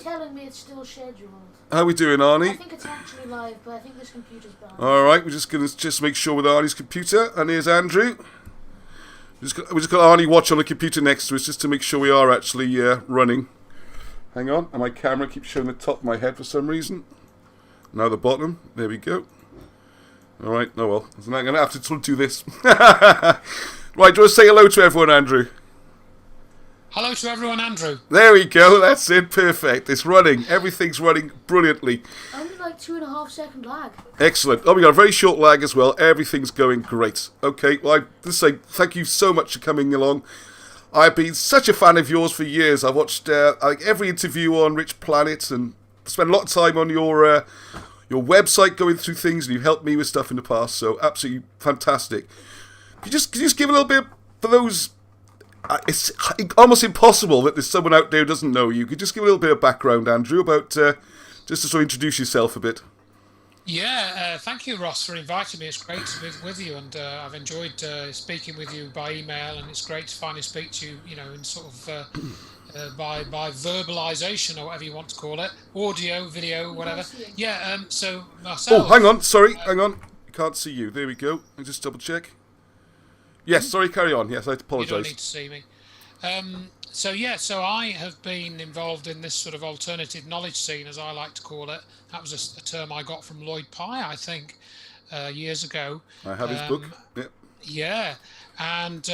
telling me it's still scheduled. How we doing, I Arnie? think it's actually live, but I think this computer's bad. All right, we're just gonna make sure with Arnie's computer, and here's Andrew. We just got Arnie watch on the computer next to us just to make sure we are actually running. Hang on, and my camera keeps showing the top of my head for some reason. Now the bottom. There we go. All right. Oh well, I'm going to have to do this. Right, do you want to say hello to everyone, Andrew? Hello to everyone, Andrew. There we go. That's it. Perfect. It's running. Everything's running brilliantly. Only like 2.5 second lag. Excellent. Oh, we got a very short lag as well. Everything's going great. Okay. Well, I just say thank you so much for coming along. I've been such a fan of yours for years. I've watched every interview on Richplanet and spent a lot of time on your website going through things, and you've helped me with stuff in the past. So absolutely fantastic. Could you just give a little bit for those? It's almost impossible that there's someone out there who doesn't know you. Could you just give a little bit of background, Andrew, about just to sort of introduce yourself a bit? Yeah, thank you, Ross, for inviting me. It's great to be with you, and I've enjoyed speaking with you by email, and it's great to finally speak to you, in sort of by verbalization or whatever you want to call it, audio, video, whatever. Yeah. So myself. Oh, hang on. Sorry, hang on. I can't see you. There we go. Let me just double check. Yes, sorry, carry on. Yes, I apologise. You don't need to see me. So I have been involved in this sort of alternative knowledge scene, as I like to call it. That was a term I got from Lloyd Pye, I think, years ago. I have his book. Yep. Yeah, and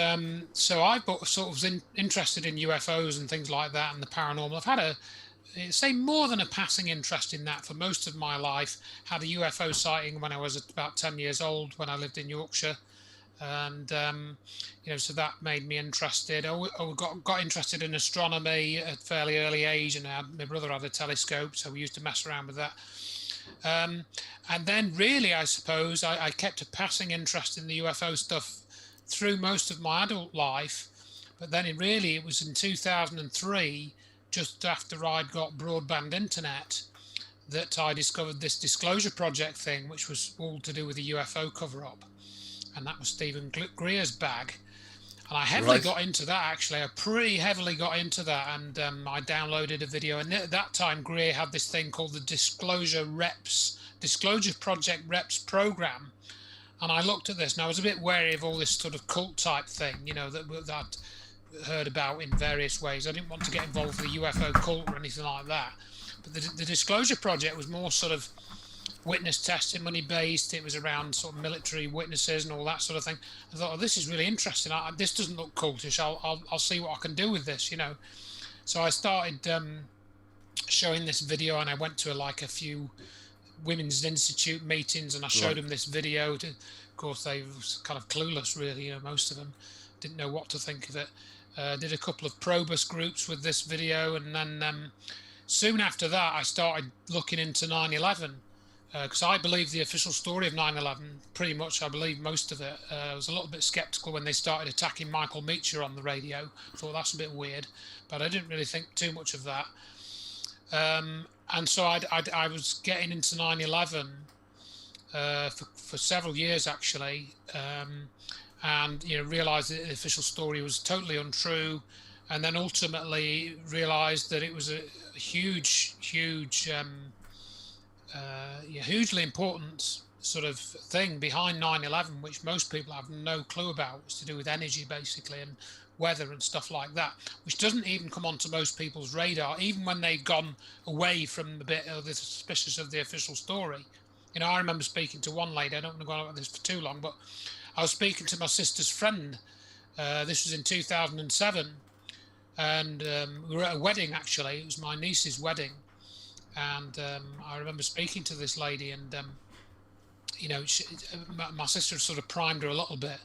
so I sort of was interested in UFOs and things like that and the paranormal. I've had say more than a passing interest in that for most of my life. Had a UFO sighting when I was about 10 years old when I lived in Yorkshire. And so that made me interested. I got interested in astronomy at a fairly early age, and my brother had a telescope, so we used to mess around with that. And then really, I suppose, I kept a passing interest in the UFO stuff through most of my adult life. But then it was in 2003, just after I'd got broadband internet, that I discovered this disclosure project thing, which was all to do with the UFO cover-up. And that was Stephen Greer's bag. And I heavily got into that, actually. I pretty heavily got into that, and I downloaded a video. And at that time, Greer had this thing called the Disclosure Project Reps program. And I looked at this, and I was a bit wary of all this sort of cult-type thing, that I'd heard about in various ways. I didn't want to get involved with the UFO cult or anything like that. But the Disclosure Project was more sort of witness testimony based. It was around sort of military witnesses and all that sort of thing. I thought, this is really interesting. This doesn't look cultish. I'll see what I can do with this, So I started showing this video, and I went to a few Women's Institute meetings, and I showed them this video. Of course, they were kind of clueless, really. Most of them didn't know what to think of it. Did a couple of Probus groups with this video, and then soon after that, I started looking into 9/11. Because I believe the official story of 9/11, pretty much I believe most of it. I was a little bit sceptical when they started attacking Michael Meacher on the radio. I thought that's a bit weird, but I didn't really think too much of that. And so I was getting into 9/11 for several years, actually, and realised that the official story was totally untrue, and then ultimately realised that it was a huge hugely important sort of thing behind 9/11, which most people have no clue about. It's to do with energy, basically, and weather and stuff like that, which doesn't even come onto most people's radar, even when they've gone away from the bit of the suspicious of the official story. I remember speaking to one lady. I don't want to go on about this for too long, but I was speaking to my sister's friend. This was in 2007, and we were at a wedding, actually. It was my niece's wedding. And I remember speaking to this lady, and my sister sort of primed her a little bit,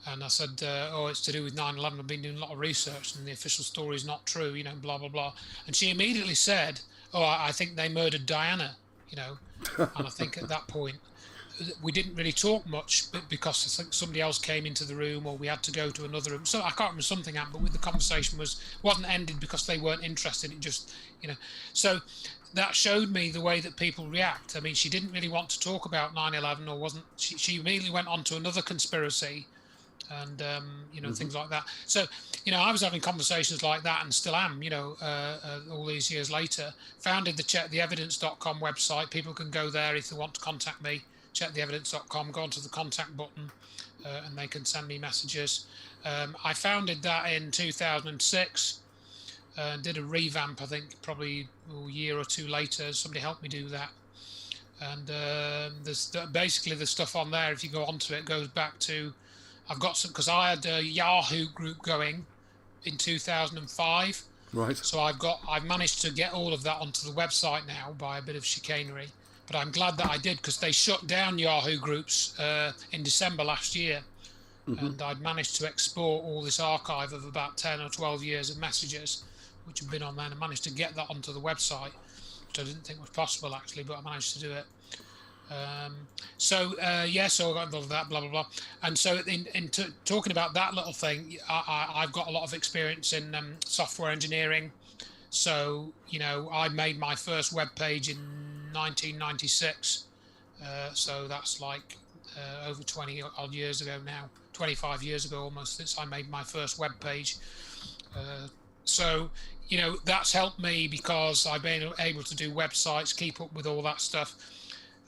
and I said, it's to do with 9/11. I've been doing a lot of research, and the official story is not true, blah blah blah. And she immediately said, I think they murdered Diana, and I think at that point we didn't really talk much, because I think somebody else came into the room, or we had to go to another room. So I can't remember, something happened, but the conversation wasn't ended because they weren't interested. It just, so that showed me the way that people react. I mean, she didn't really want to talk about 9/11, or wasn't. She immediately went on to another conspiracy, and things like that. So I was having conversations like that, and still am, all these years later. Founded the checktheevidence.com website. People can go there if they want to contact me. Checktheevidence.com, go onto the contact button, and they can send me messages. I founded that in 2006. Did a revamp, I think, probably a year or two later. Somebody helped me do that. And there's basically the stuff on there, if you go onto it, goes back to, I've got some, because I had a Yahoo group going in 2005. Right. So I've managed to get all of that onto the website now by a bit of chicanery. But I'm glad that I did, because they shut down Yahoo groups in December last year. And I'd managed to export all this archive of about 10 or 12 years of messages, which have been on there, and I managed to get that onto the website, which I didn't think was possible, actually, but I managed to do it. So I got involved with that, blah, blah, blah. And so talking about that little thing, I've got a lot of experience in software engineering. So, I made my first web page in 1996. So that's like over 20 odd years ago now, 25 years ago almost, since I made my first web page. So that's helped me, because I've been able to do websites, keep up with all that stuff.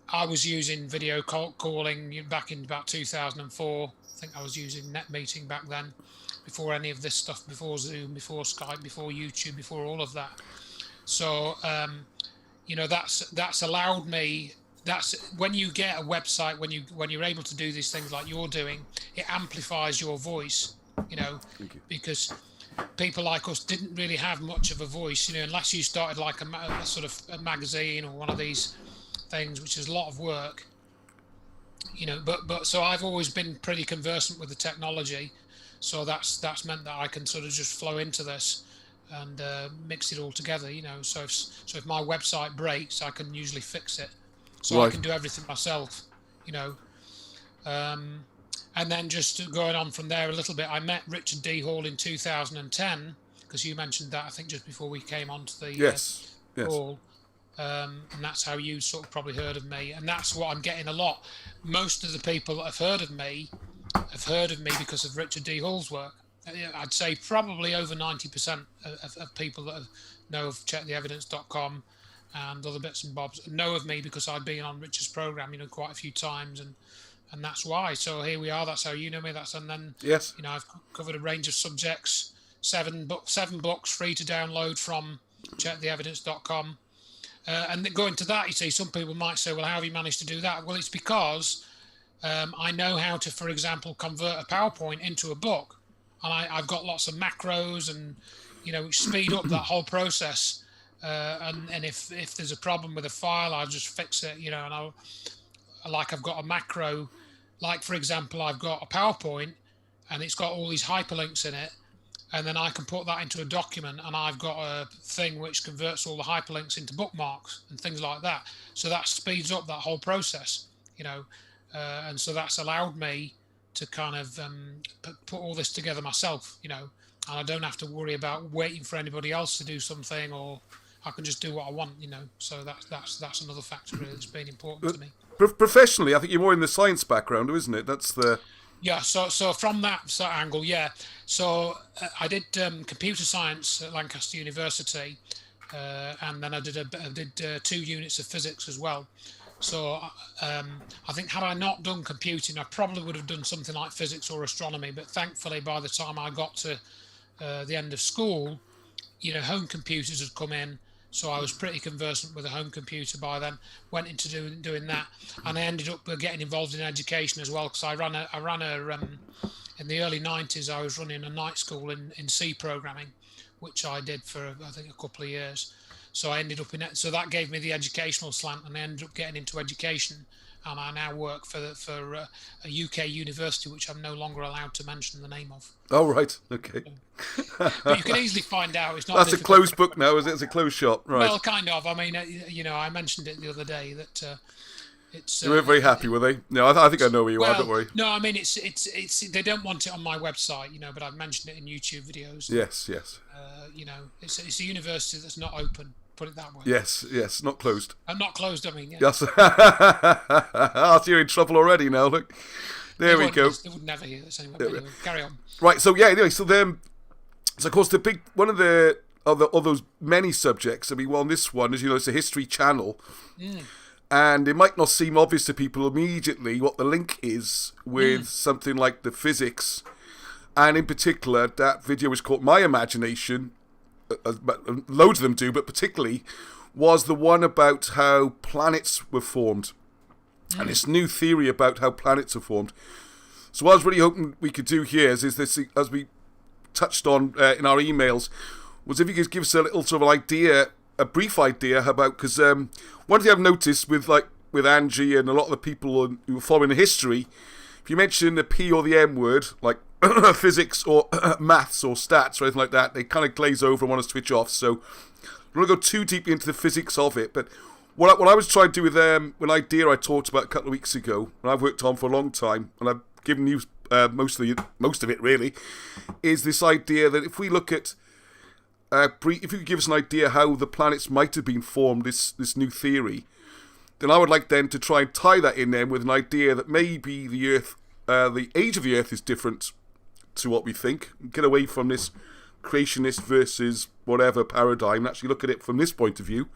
I was using video calling back in about 2004. I think I was using NetMeeting back then, before any of this stuff, before Zoom, before Skype, before YouTube, before all of that. So, that's allowed me. That's when you get a website, when you're able to do these things like you're doing, it amplifies your voice. Because people like us didn't really have much of a voice, unless you started like a sort of a magazine or one of these things, which is a lot of work. But so I've always been pretty conversant with the technology, so that's meant that I can sort of just flow into this and mix it all together. So if my website breaks, I can usually fix it. So I can do everything myself, and then just going on from there a little bit, I met Richard D. Hall in 2010, because you mentioned that, I think, just before we came onto the call. And that's how you sort of probably heard of me. And that's what I'm getting a lot. Most of the people that have heard of me because of Richard D. Hall's work. I'd say probably over 90% of people that know of checktheevidence.com and other bits and bobs know of me because I've been on Richard's program, quite a few times, and that's why. So here we are. That's how you know me. And then I've covered a range of subjects. 7 books free to download from checktheevidence.com. And going to that, you see, some people might say, well, how have you managed to do that? Well, it's because I know how to, for example, convert a PowerPoint into a book. And I've got lots of macros and, which speed up that whole process. And if there's a problem with a file, I'll just fix it, and I've got a macro, like, for example, I've got a PowerPoint and it's got all these hyperlinks in it. And then I can put that into a document, and I've got a thing which converts all the hyperlinks into bookmarks and things like that. So that speeds up that whole process, and so that's allowed me to kind of put all this together myself, and I don't have to worry about waiting for anybody else to do something, or I can just do what I want, So that's another factor really that's been important to me. Professionally, I think you're more in the science background, isn't it? That's the... Yeah, so from that sort of angle, yeah. So I did computer science at Lancaster University, and then I did 2 units of physics as well. So I think had I not done computing, I probably would have done something like physics or astronomy. But thankfully, by the time I got to the end of school, home computers had come in. So I was pretty conversant with a home computer by then. Went into doing that, and I ended up getting involved in education as well, because I ran in the early 90s. I was running a night school in C programming, which I did for I think a couple of years. So I ended up in it. So that gave me the educational slant, and I ended up getting into education. And I now work for a UK university, which I'm no longer allowed to mention the name of. Oh, right. Okay. But you can easily find out. It's not. That's a closed book now, is it? It's a closed shop, right? Well, kind of. I mean, I mentioned it the other day that it's. They weren't very happy, were they? No, I think I know where you are. Don't worry. No, I mean it's. They don't want it on my website, but I've mentioned it in YouTube videos. Yes. It's a university that's not open. Put it that way. Yes, not closed. Not closed, I mean, yeah. Yes. So you're in trouble already now, look. There we go. They would never hear this anyway. But anyway, carry on. Right. So yeah. Anyway. So of course the big one of those many subjects. I mean, well, on this one, as you know, it's a history channel, and it might not seem obvious to people immediately what the link is with something like the physics, and in particular, that video was called "My Imagination." Loads of them do, but particularly was the one about how planets were formed, and this new theory about how planets are formed. So what I was really hoping we could do here is this, as we touched on in our emails, was if you could give us a little sort of idea, a brief idea about, because one thing I've noticed with Angie and a lot of the people who are following the history, if you mention the P or the M word, like physics or maths or stats or anything like that, they kind of glaze over and want to switch off. So I don't want to go too deeply into the physics of it, but what I was trying to do with an idea I talked about a couple of weeks ago, and I've worked on for a long time, and I've given you most of it really, is this idea that if we look at if you could give us an idea how the planets might have been formed, this new theory, then I would like then to try and tie that in then with an idea that maybe the Earth, the age of the Earth is different to what we think. Get away from this creationist versus whatever paradigm and actually look at it from this point of view.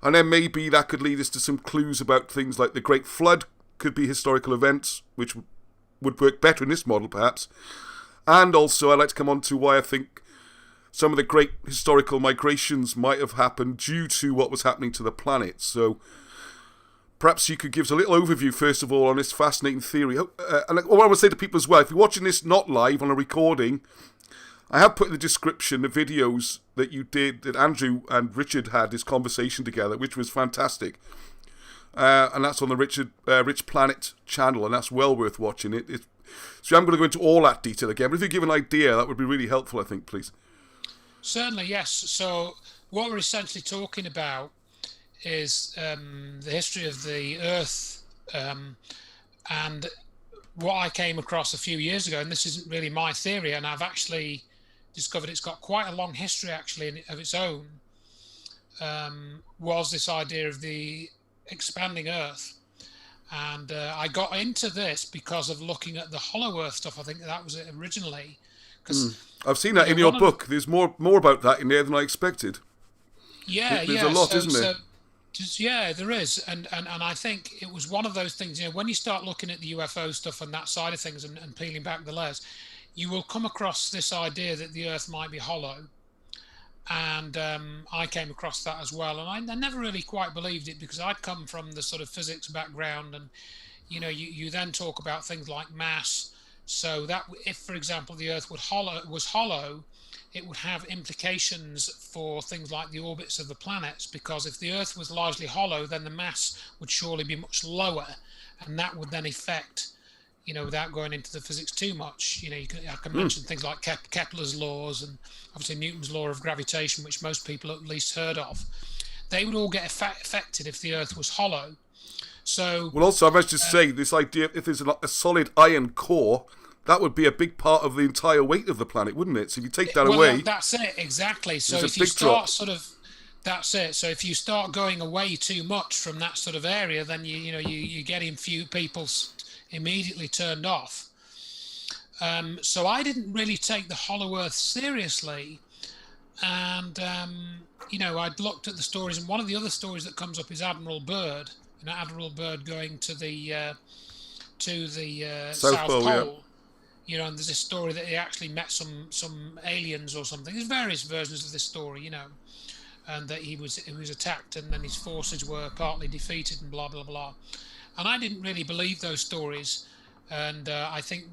And then maybe that could lead us to some clues about things like the Great Flood could be historical events, which would work better in this model perhaps. And also I'd like to come on to why I think some of the great historical migrations might have happened due to what was happening to the planet. So perhaps you could give us a little overview, first of all, on this fascinating theory. And what I would say to people as well, if you're watching this not live on a recording, I have put in the description the videos that you did, that Andrew and Richard had this conversation together, which was fantastic. And that's on the Richplanet channel, and that's well worth watching. So I'm going to go into all that detail again, but if you give an idea, that would be really helpful, I think, please. Certainly, yes. So what we're essentially talking about is the history of the Earth, and what I came across a few years ago, and this isn't really my theory, and I've actually discovered it's got quite a long history actually of its own, was this idea of the expanding Earth. And I got into this because of looking at the hollow Earth stuff. I think that was it originally. I've seen that in your book. There's more about that in there than I expected. Yeah, there's a lot, isn't there? Yeah, there is, and I think it was one of those things. When you start looking at the UFO stuff and that side of things, and peeling back the layers, you will come across this idea that the Earth might be hollow, and I came across that as well, and I never really quite believed it because I'd come from the sort of physics background, and you then talk about things like mass. So that if, for example, the Earth was hollow, it would have implications for things like the orbits of the planets, because if the Earth was largely hollow, then the mass would surely be much lower, and that would then affect, without going into the physics too much, I can mention things like Kepler's laws and obviously Newton's law of gravitation, which most people at least heard of. They would all get affected if the Earth was hollow. So, well, also I must just say, this idea, if there's a solid iron core, that would be a big part of the entire weight of the planet, wouldn't it? So if you take that away... that's it, exactly. So if you start that's it. So if you start going away too much from that sort of area, then you're getting few people immediately turned off. So I didn't really take the hollow Earth seriously. And, I'd looked at the stories, and one of the other stories that comes up is Admiral Byrd. Admiral Byrd going to the South Pole. Yeah. And there's a story that he actually met some aliens or something. There's various versions of this story, and that he was attacked and then his forces were partly defeated and blah blah blah. And I didn't really believe those stories. And I think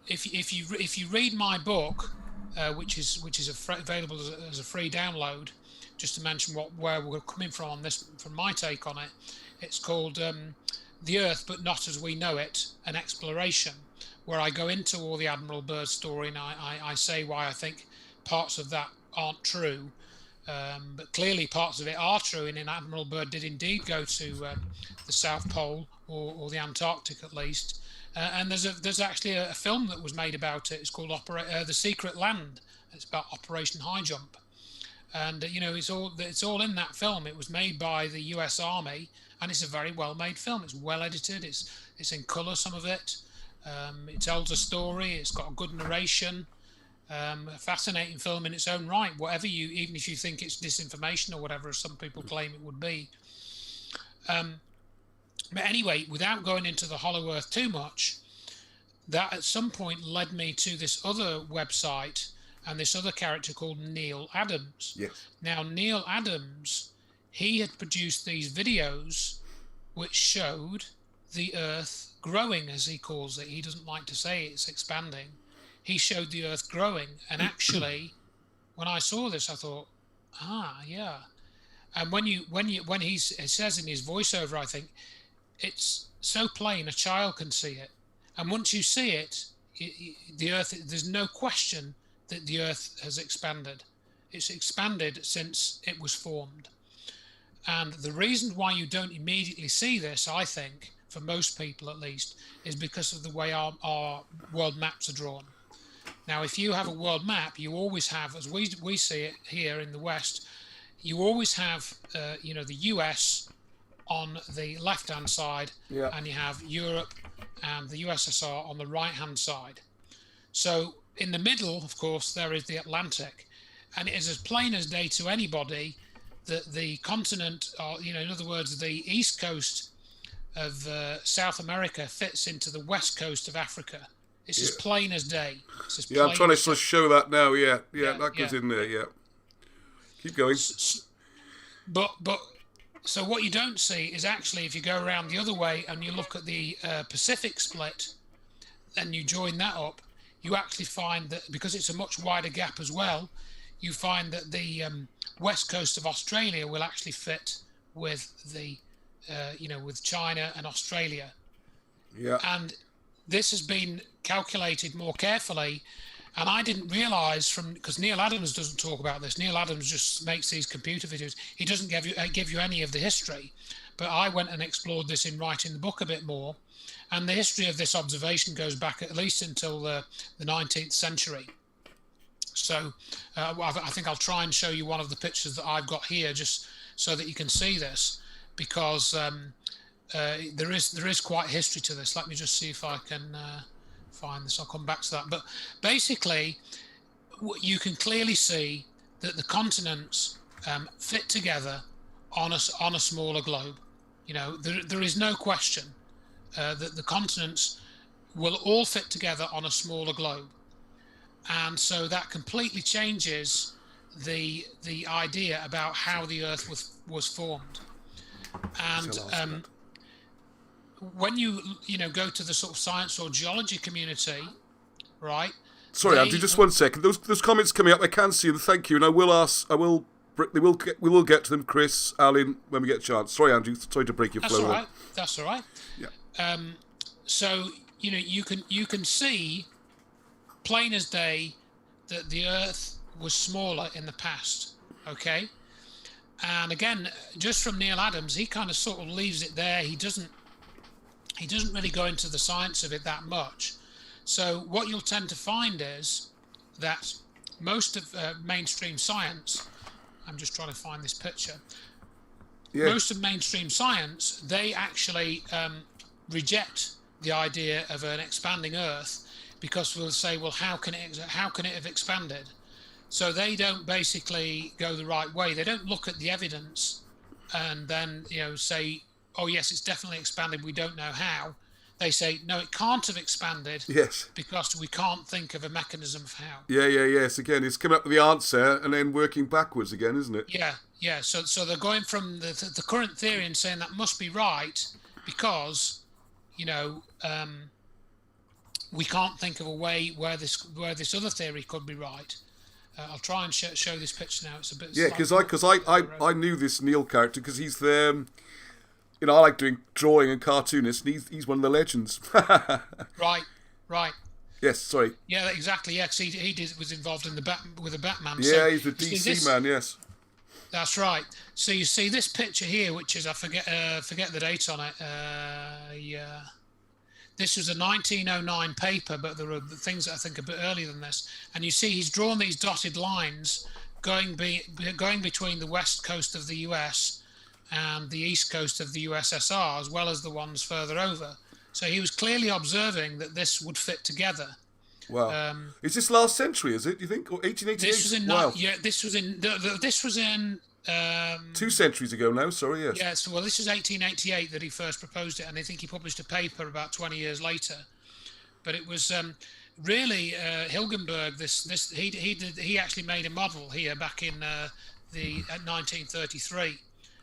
if you read my book, which is available as a free download, just to mention where we're coming from on this, from my take on it, it's called The Earth But Not As We Know It, an Exploration, where I go into all the Admiral Byrd story, and I say why I think parts of that aren't true, but clearly parts of it are true, and Admiral Byrd did indeed go to the South Pole, or the Antarctic at least, and there's actually a film that was made about it. It's called The Secret Land. It's about Operation High Jump. And it's all in that film. It was made by the U.S. Army, and it's a very well-made film. It's well edited. It's in color, some of it. It tells a story. It's got a good narration. A fascinating film in its own right. Even if you think it's disinformation or whatever, as some people claim it would be. But anyway, without going into the Hollow Earth too much, that at some point led me to this other website and this other character called Neil Adams. Yes. Now, Neil Adams, he had produced these videos which showed the Earth growing, as he calls it. He doesn't like to say it's expanding. He showed the Earth growing. And actually, when I saw this, I thought, yeah. And when he says in his voiceover, I think, it's so plain a child can see it. And once you see it, the Earth, there's no question that the Earth has expanded. It's expanded since it was formed. And the reason why you don't immediately see this, I think, for most people at least, is because of the way our world maps are drawn. Now, if you have a world map, you always have, as we see it here in the West, you always have, the US on the left-hand side, and you have Europe and the USSR on the right-hand side. So in the middle, of course, there is the Atlantic, and it is as plain as day to anybody that the continent, in other words, the east coast of South America fits into the west coast of Africa. It's as plain as day. I'm trying to sort of show that now. Yeah, that goes in there. Yeah, keep going. But so what you don't see is actually if you go around the other way and you look at the Pacific split, and you join that up, you actually find that because it's a much wider gap as well, you find that the west coast of Australia will actually fit with the, with China and Australia. Yeah. And this has been calculated more carefully, and I didn't realize because Neil Adams doesn't talk about this. Neil Adams just makes these computer videos. He doesn't give you any of the history, but I went and explored this in writing the book a bit more, and the history of this observation goes back at least until the 19th century. So I think I'll try and show you one of the pictures that I've got here, just so that you can see this, because there is quite history to this. Let me just see if I can find this. I'll come back to that. But basically, you can clearly see that the continents fit together on a smaller globe. There is no question that the continents will all fit together on a smaller globe. And so that completely changes the idea about how the Earth was formed. And when you go to the sort of science or geology community, right? Sorry, Andrew, just 1 second. Those comments coming up, I can see them. Thank you, and we will get to them, Chris, Alan, when we get a chance. Sorry, Andrew. Sorry to break your flow. That's all right. That's all right. Yeah. So you can see, plain as day, that the Earth was smaller in the past. Okay. And again, just from Neil Adams, he kind of sort of leaves it there. He doesn't really go into the science of it that much. So what you'll tend to find is that most of mainstream science, I'm just trying to find this picture. Yeah. Most of mainstream science, they actually reject the idea of an expanding Earth, because we'll say, well, how can it have expanded? So they don't basically go the right way. They don't look at the evidence and then say, oh yes, it's definitely expanded, we don't know how. They say, no, it can't have expanded. Yes. Because we can't think of a mechanism of how. Yes. Again, it's coming up with the answer and then working backwards again, isn't it? Yeah. So they're going from the current theory and saying that must be right because, we can't think of a way where this other theory could be right. I'll try and show this picture now. It's a bit. Yeah, because I knew this Neil character because he's the. I like doing drawing and cartoonist, and he's one of the legends. Right. Yes, sorry. Yeah, exactly. Yeah, because he was involved in with the Batman. Yeah, so he's the DC man. Yes. That's right. So you see this picture here, which is I forget the date on it. Yeah. This was a 1909 paper, but there are things that I think a bit earlier than this. And you see he's drawn these dotted lines going between the west coast of the US and the east coast of the USSR, as well as the ones further over. So he was clearly observing that this would fit together. Wow. Is this last century, is it, do you think? Or 1888? This was in, wow. yeah, this was in 2 centuries ago now, sorry, yes. Yeah, so, well, this was 1888 that he first proposed it, and I think he published a paper about 20 years later. But it was really Hilgenberg. He actually made a model here back in 1933.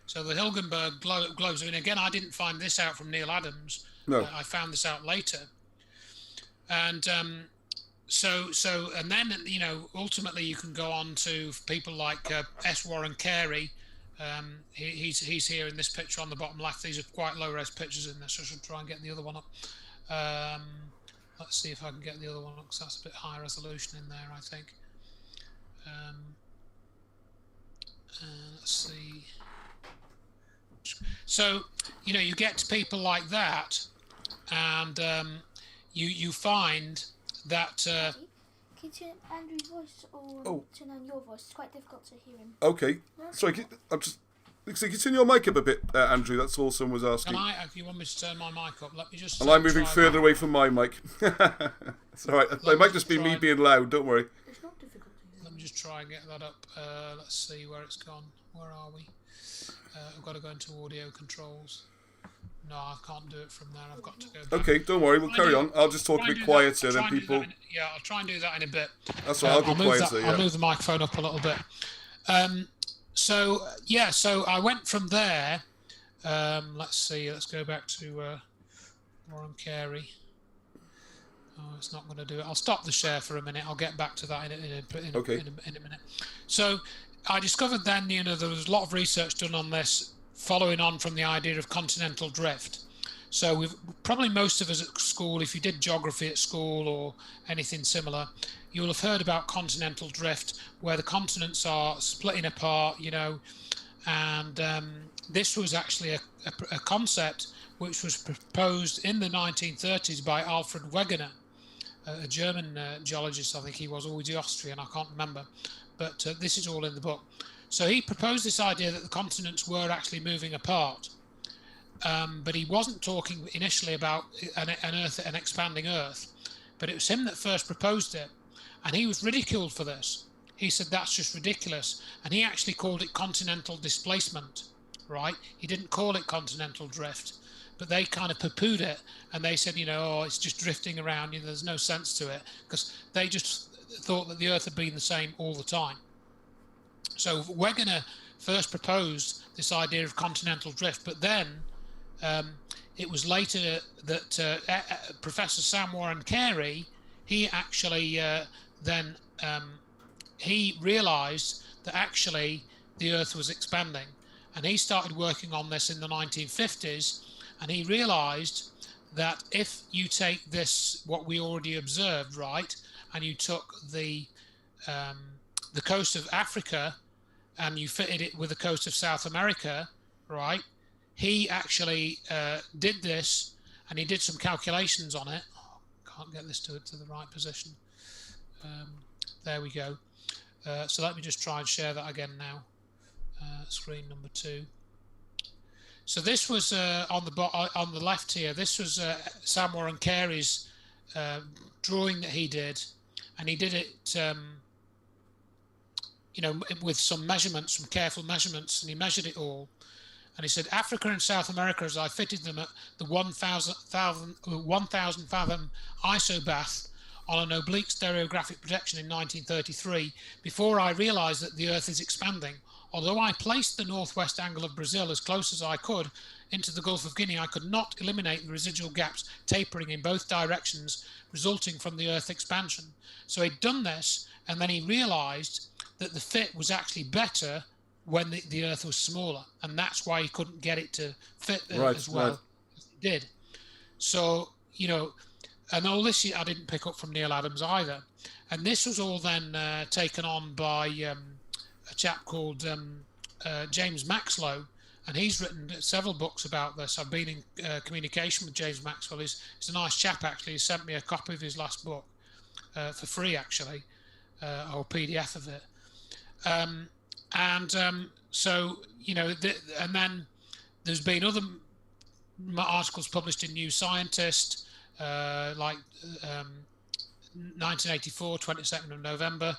So the Hilgenberg globes. I mean, again, I didn't find this out from Neil Adams. No. I found this out later. And and then, you know, ultimately you can go on to people like S. Warren Carey. He's here in this picture on the bottom left. These are quite low-res pictures in this, so I should try and get the other one up. Let's see if I can get the other one up, because that's a bit higher resolution in there, I think. Let's see. So, you know, you get to people like that, and you find that... Can you turn Andrew's voice or turn on your voice? It's quite difficult to hear him. Okay. No? Sorry, I'm just... So can you turn your mic up a bit, Andrew? That's all someone was asking. Can I, if you want me to turn my mic up, let me just... And I'm moving further away from my mic. It's all right. It might just be me being loud, don't worry. It's not difficult to hear. Let me just try and get that up. Let's see where it's gone. Where are we? I've got to go into audio controls. No, I can't do it from there. I've got to go back. Okay, don't worry. We'll carry on. I'll just talk a bit quieter, then people... Yeah, I'll try and do that in a bit. That's right, I'll go quieter, yeah. I'll move the microphone up a little bit. So I went from there. Let's see. Let's go back to Warren Carey. Oh, it's not going to do it. I'll stop the share for a minute. I'll get back to that in a minute. So I discovered then, you know, there was a lot of research done on this, following on from the idea of continental drift. So we've probably, most of us at school, if you did geography at school or anything similar, you'll have heard about continental drift, where the continents are splitting apart, you know, and this was actually a concept which was proposed in the 1930s by Alfred Wegener, a German geologist, I think he was, or was he Austrian, I can't remember, but this is all in the book. So he proposed this idea that the continents were actually moving apart, but he wasn't talking initially about an expanding Earth, but it was him that first proposed it. And he was ridiculed for this. He said, that's just ridiculous. And he actually called it continental displacement, right? He didn't call it continental drift, but they kind of poo-pooed it. And they said, you know, oh, it's just drifting around. You know, there's no sense to it, because they just thought that the Earth had been the same all the time. So Wegener first proposed this idea of continental drift, but then it was later that Professor Sam Warren Carey, he actually then he realized that actually the Earth was expanding, and he started working on this in the 1950s, and he realized that if you take this, what we already observed, right, and you took the coast of Africa and you fitted it with the coast of South America, right, he actually did this, and he did some calculations on it. Oh, can't get this to the right position. There we go. So let me just try and share that again now. Screen number 2. So this was on the left here. This was Sam Warren Carey's drawing that he did, and he did it, you know, with some measurements, some careful measurements, and he measured it all. And he said, Africa and South America, as I fitted them at the 1,000 fathom isobath on an oblique stereographic projection in 1933, before I realized that the Earth is expanding. Although I placed the northwest angle of Brazil as close as I could into the Gulf of Guinea, I could not eliminate the residual gaps tapering in both directions resulting from the Earth expansion. So he'd done this, and then he realized that the fit was actually better when the Earth was smaller, and that's why he couldn't get it to fit as well as it did. So, you know, and all this I didn't pick up from Neil Adams either. And this was all then taken on by a chap called James Maxwell, and he's written several books about this. I've been in communication with James Maxwell. He's a nice chap, actually. He sent me a copy of his last book for free, actually, or PDF of it. So, and then there's been other articles published in New Scientist, like 1984, 22nd of November,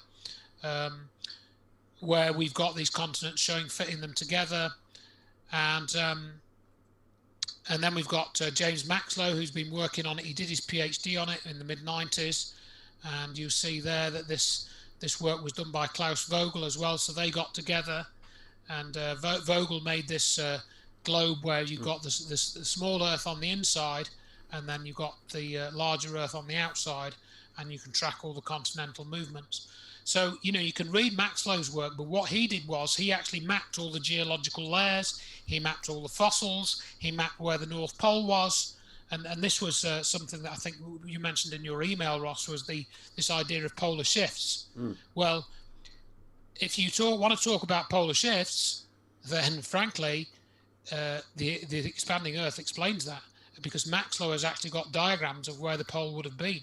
where we've got these continents showing fitting them together. And then we've got James Maxlow, who's been working on it. He did his PhD on it in the mid-90s. And you see there that this work was done by Klaus Vogel as well. So they got together, and Vogel made this globe where you've got the small Earth on the inside, and then you've got the larger Earth on the outside, and you can track all the continental movements. So, you can read Maxlow's work, but what he did was he actually mapped all the geological layers, he mapped all the fossils, he mapped where the North Pole was, and this was something that I think you mentioned in your email, Ross, was this idea of polar shifts. Well, if you want to talk about polar shifts, then frankly, the expanding Earth explains that, because Maxlow has actually got diagrams of where the pole would have been.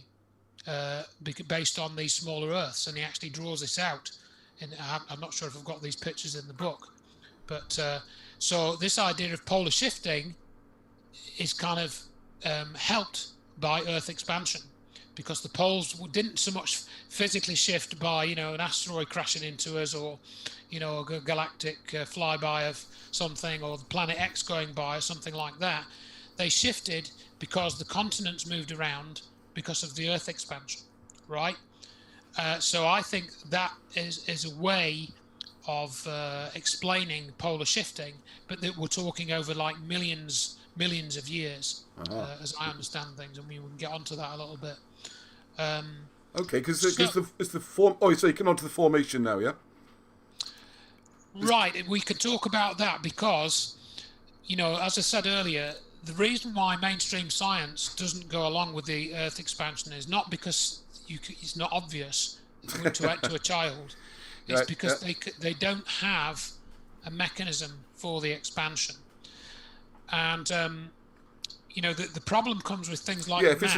Based on these smaller Earths, and he actually draws this out. And I'm not sure if I've got these pictures in the book, but so this idea of polar shifting is kind of helped by Earth expansion, because the poles didn't so much physically shift by an asteroid crashing into us, or a galactic flyby of something, or the planet X going by, or something like that. They shifted because the continents moved around because of the Earth expansion, right? So I think that is a way of explaining polar shifting, but that we're talking over like millions of years, as I understand things, and we can get onto that a little bit. Okay, because it's the form. Oh, so you come on to the formation now, yeah? Right, we could talk about that because, as I said earlier, the reason why mainstream science doesn't go along with the Earth expansion is not because it's not obvious to a child. It's because they don't have a mechanism for the expansion. And the problem comes with things like if it's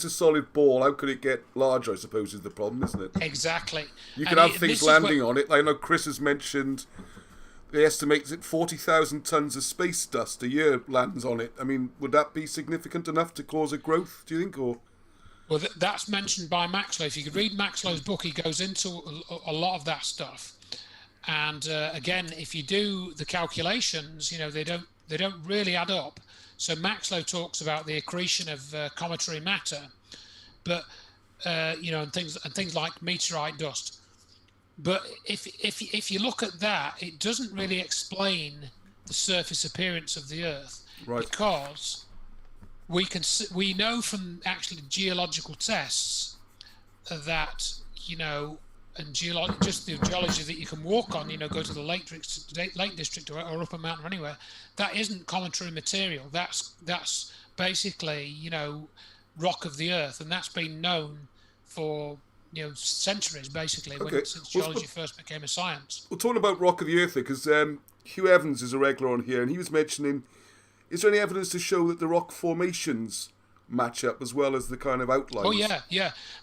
a solid ball, how could it get larger? I suppose is the problem, isn't it? Exactly. You can have things landing on it. I know Chris has mentioned. They estimate that 40,000 tons of space dust a year lands on it. I mean, would that be significant enough to cause a growth, do you think? Or well, that's mentioned by Maxlow. If you could read Maxlow's book, he goes into a lot of that stuff. And again, if you do the calculations, they don't really add up. So Maxlow talks about the accretion of cometary matter, but and things like meteorite dust. But if you look at that, it doesn't really explain the surface appearance of the Earth, right? Because we know from actually geological tests that and just the geology that you can walk on, go to the Lake District or Upper Mountain or anywhere, that isn't cometary material. That's basically rock of the Earth, and that's been known for centuries, basically, since geology first became a science. We're talking about rock of the Earth because Hugh Evans is a regular on here, and he was mentioning, is there any evidence to show that the rock formations match up as well as the kind of outlines? Oh, yeah.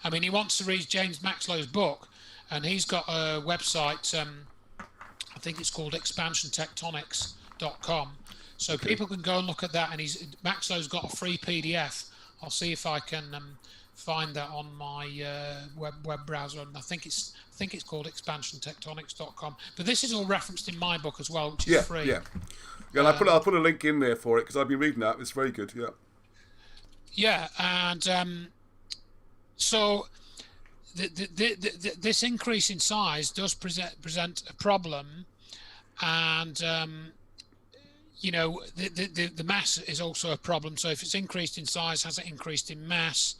I mean, he wants to read James Maxlow's book, and he's got a website, I think it's called expansiontectonics.com. So people can go and look at that, and Maxlow's got a free PDF. I'll see if I can find that on my web browser, and I think it's called expansiontectonics.com. But this is all referenced in my book as well, which is free. Yeah. And I'll put a link in there for it because I've been reading that. It's very good. Yeah. Yeah, and so this increase in size does present a problem, and the mass is also a problem. So if it's increased in size, has it increased in mass?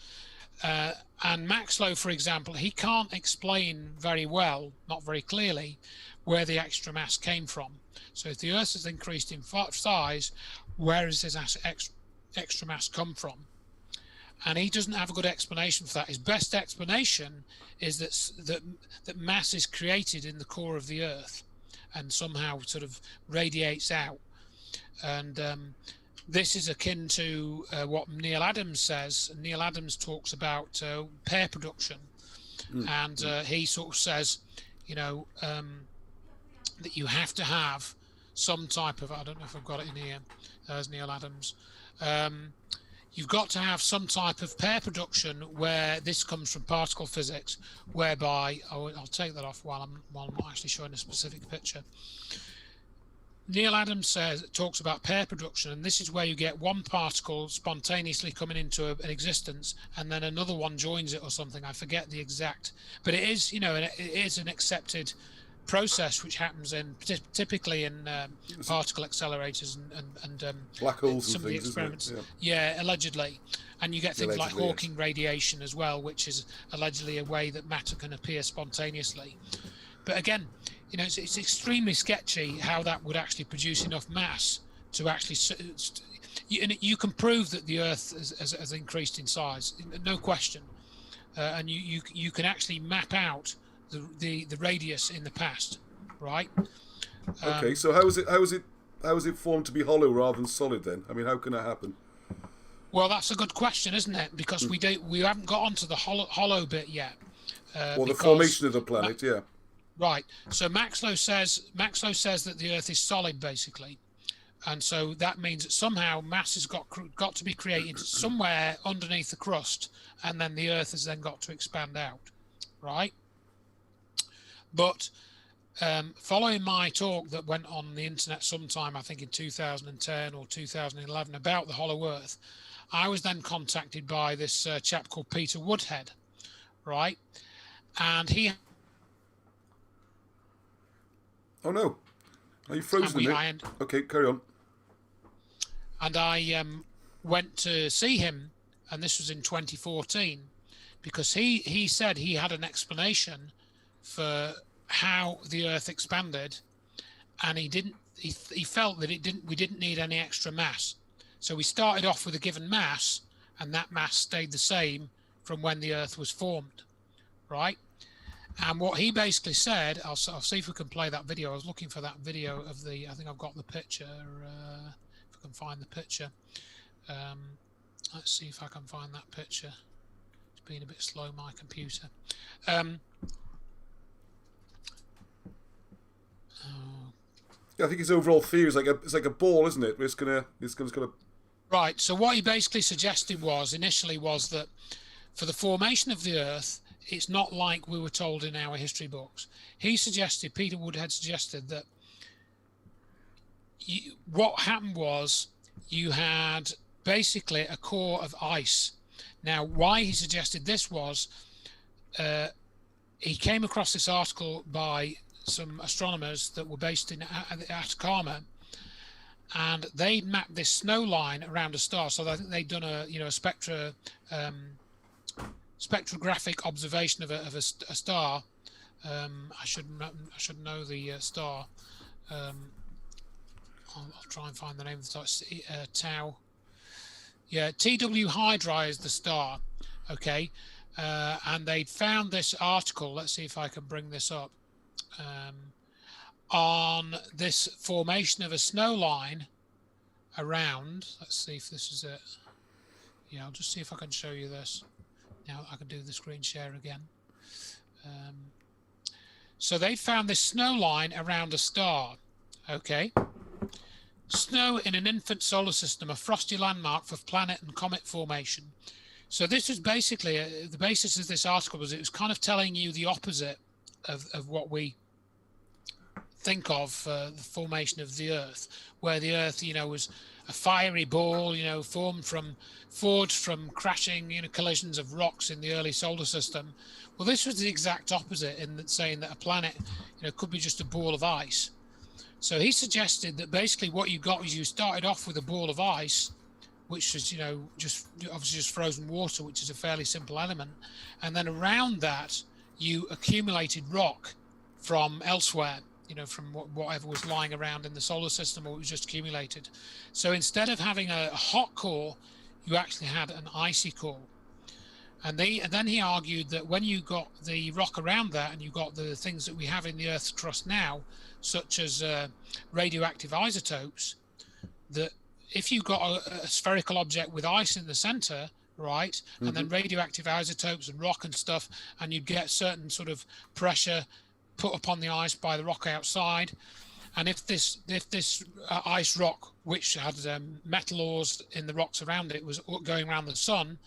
And Maxlow, for example, he can't explain very well, not very clearly, where the extra mass came from. So if the Earth has increased in size, where does this extra mass come from? And he doesn't have a good explanation for that. His best explanation is that mass is created in the core of the Earth and somehow sort of radiates out. And this is akin to what Neil Adams says. Neil Adams talks about Pear Production. And he sort of says, that you have to have some type of, I don't know if I've got it in here, there's Neil Adams. You've got to have some type of pair production where this comes from particle physics, whereby, I'll take that off while I'm not actually showing a specific picture. Neil Adams talks about pair production, and this is where you get one particle spontaneously coming into an existence, and then another one joins it or something. I forget the exact, but it is, it is an accepted process which happens typically in particle accelerators and black holes some and of the things, experiments. Yeah. Allegedly, and you get things like Allegedly, Hawking radiation as well, which is allegedly a way that matter can appear spontaneously. But again, it's extremely sketchy how that would actually produce enough mass to actually. You can prove that the Earth has increased in size, no question, and you can actually map out the radius in the past, right? Okay, so how is it formed to be hollow rather than solid then? I mean, how can that happen? Well, that's a good question, isn't it? Because we haven't got onto the hollow bit yet. The formation of the planet, yeah. Right. So Maxlow says that the Earth is solid, basically, and so that means that somehow mass has got to be created somewhere underneath the crust, and then the Earth has then got to expand out, right? But following my talk that went on the internet sometime, I think in 2010 or 2011, about the hollow Earth, I was then contacted by this chap called Peter Woodhead, right? And he... Oh no, are you frozen? Okay, carry on. And I went to see him, and this was in 2014, because he said he had an explanation for how the Earth expanded, and he felt that we didn't need any extra mass. So we started off with a given mass, and that mass stayed the same from when the Earth was formed, right? And what he basically said, I'll see if we can play that video. I was looking for that video of I think I've got the picture, if I can find the picture. Let's see if I can find that picture. It's been a bit slow, my computer. Yeah, I think his overall theory is like a ball, isn't it? It's gonna. Right. So what he basically suggested initially was that for the formation of the Earth, it's not like we were told in our history books. Peter Woodhead suggested that what happened was you had basically a core of ice. Now, why he suggested this was he came across this article by some astronomers that were based in Atacama, and they mapped this snow line around a star. So I think they'd done a spectrographic observation of a star. I should know the star. I'll try and find the name of the star. Tau. Yeah, TW Hydra is the star. Okay, and they'd found this article. Let's see if I can bring this up. On this formation of a snow line around. Let's see if this is it. Yeah, I'll just see if I can show you this. Now I can do the screen share again. So they found this snow line around a star. Okay. Snow in an infant solar system, a frosty landmark for planet and comet formation. So this was basically, the basis of this article was it was kind of telling you the opposite of what we think of the formation of the Earth, where the Earth, was a fiery ball, forged from crashing, collisions of rocks in the early solar system. Well, this was the exact opposite in that saying that a planet, could be just a ball of ice. So he suggested that basically what you got was you started off with a ball of ice, which was, just frozen water, which is a fairly simple element. And then around that, you accumulated rock from elsewhere, from whatever was lying around in the solar system, or it was just accumulated. So instead of having a hot core, you actually had an icy core. And then he argued that when you got the rock around that and you got the things that we have in the Earth's crust now, such as radioactive isotopes, that if you got a spherical object with ice in the center, right, and then radioactive isotopes and rock and stuff, and you'd get certain sort of pressure put upon the ice by the rock outside. And if this ice rock, which had metal ores in the rocks around it, was going around the sun,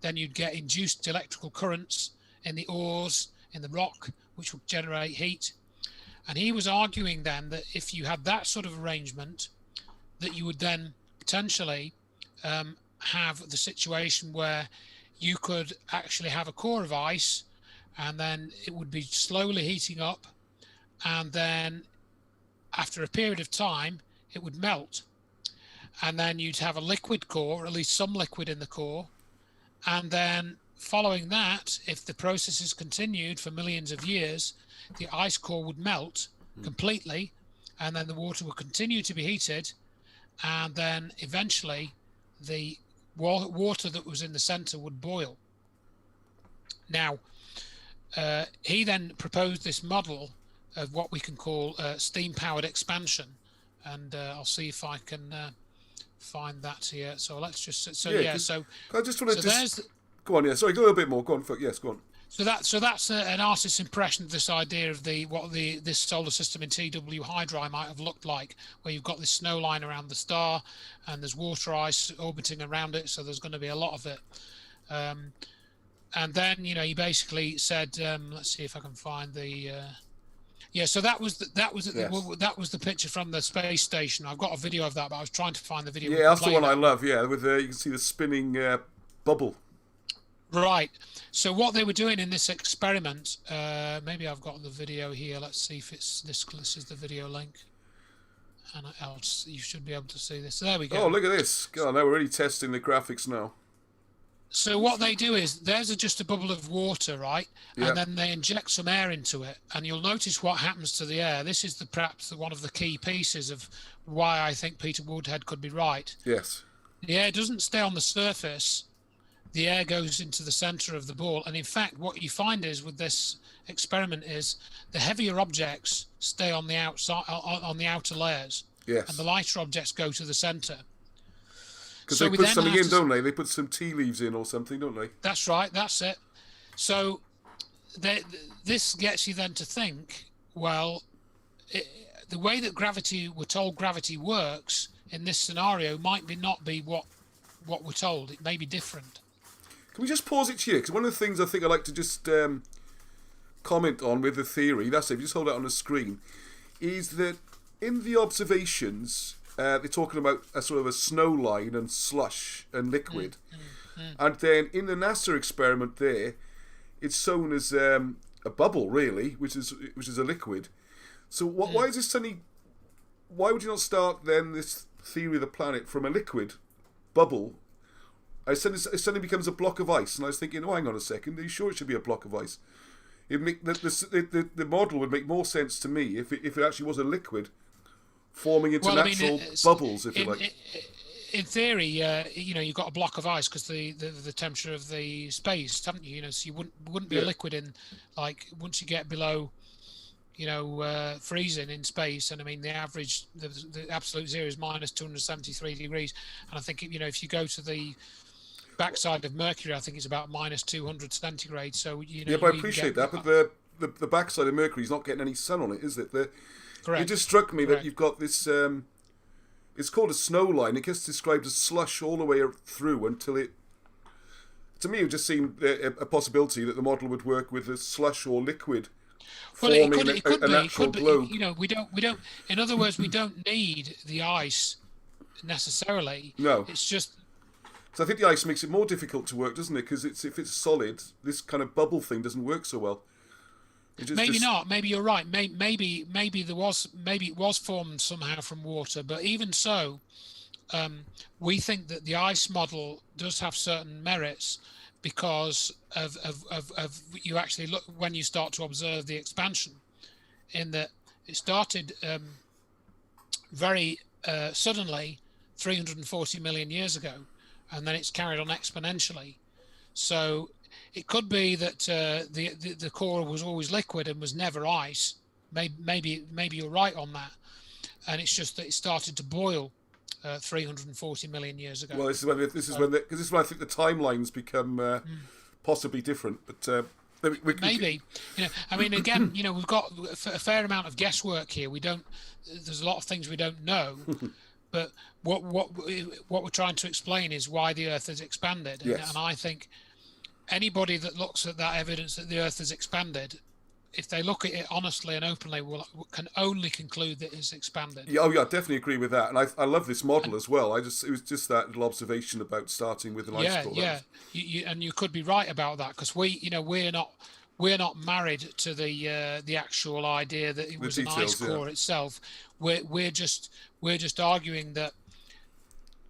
then you'd get induced electrical currents in the ores in the rock, which would generate heat. And he was arguing then that if you had that sort of arrangement, that you would then potentially have the situation where you could actually have a core of ice, and then it would be slowly heating up, and then after a period of time, it would melt. And then you'd have a liquid core, or at least some liquid in the core. And then following that, if the processes continued for millions of years, the ice core would melt completely, and then the water would continue to be heated. And then eventually the water that was in the center would boil. Now, he then proposed this model of what we can call steam-powered expansion, and I'll see if I can find that here. So let's just so I just want to go on. Yeah, sorry, go a little bit more. Go on. Yes, go on. So that's an artist's impression of this idea of this solar system in TW Hydri might have looked like, where you've got this snow line around the star, and there's water ice orbiting around it, so there's going to be a lot of it. And then he basically said, let's see if I can find the. So that was the picture from the space station. I've got a video of that, but I was trying to find the video. Yeah, that's the one I love. Yeah, with you can see the spinning bubble. Right. So what they were doing in this experiment, maybe I've got the video here. Let's see if it's this. This is the video link, and you should be able to see this. There we go. Oh, look at this! God, now we're already testing the graphics now. So what they do is there's just a bubble of water, right? Yep. And then they inject some air into it, and you'll notice what happens to the air. This is perhaps one of the key pieces of why I think Peter Woodhead could be right. Yes. The air doesn't stay on the surface. The air goes into the center of the ball. And in fact, what you find is with this experiment is the heavier objects stay on the outside, on the outer layers. Yes. And the lighter objects go to the center. Because they put something in, don't they? They put some tea leaves in or something, don't they? That's right. That's it. So this gets you then to think, well, the way that we're told gravity works in this scenario might not be what we're told. It may be different. Can we just pause it here? Because one of the things I think I'd like to just comment on with the theory, that's it, if you just hold it on the screen, is that in the observations, they're talking about a sort of a snow line and slush and liquid. And then in the NASA experiment there, it's shown as a bubble, really, which is a liquid. So why is this suddenly... Why would you not start then this theory of the planet from a liquid bubble? It suddenly becomes a block of ice, and I was thinking, oh, hang on a second, are you sure it should be a block of ice? The model would make more sense to me if it actually was a liquid forming into natural bubbles, if you like. In theory, you've got a block of ice because the temperature of the space, haven't you? So you wouldn't be a liquid in, like, once you get below, freezing in space. And I mean, the average, the absolute zero is minus 273 degrees. And I think, if you go to the backside of Mercury, I think it's about minus 200 centigrade. So, Yeah, but I appreciate that. But the backside of Mercury is not getting any sun on it, is it? Correct. It just struck me that you've got this... it's called a snow line. It gets described as slush all the way through until it... To me, it just seemed a possibility that the model would work with a slush or liquid forming a natural globe. We don't. In other words, we don't need the ice necessarily. No. It's just... So I think the ice makes it more difficult to work, doesn't it? Because if it's solid, this kind of bubble thing doesn't work so well. Not. Maybe you're right. Maybe it was formed somehow from water. But even so, we think that the ice model does have certain merits because of you actually look when you start to observe the expansion, in that it started very suddenly 340 million years ago, and then it's carried on exponentially. So it could be that the core was always liquid and was never ice. Maybe you're right on that, and it's just that it started to boil 340 million years ago. Well, this is when I think the timelines become possibly different. But Maybe, I mean, again, we've got a fair amount of guesswork here. There's a lot of things we don't know, but what we're trying to explain is why the Earth has expanded. Yes. And I think anybody that looks at that evidence that the Earth has expanded, if they look at it honestly and openly, can only conclude that it's expanded. Yeah, I definitely agree with that, and I love this model as well. It was just that little observation about starting with an ice core. Yeah, and you could be right about that, because we're not married to the actual idea that it was an ice core itself. We're just arguing that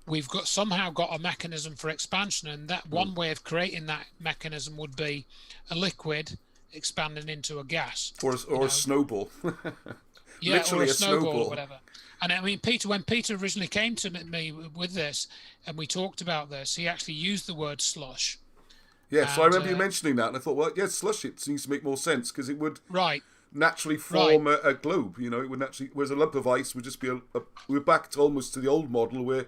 we've somehow got a mechanism for expansion, and that one way of creating that mechanism would be a liquid expanding into a gas, or a snowball. Yeah, Literally or a snowball or snowball. whatever. And I mean, when Peter originally came to me with this, and we talked about this, he actually used the word slush. Yeah, so I remember you mentioning that, and I thought, well, yeah, slush, it seems to make more sense, because it would naturally form a globe. It would naturally, whereas a lump of ice would just be we're back to almost to the old model where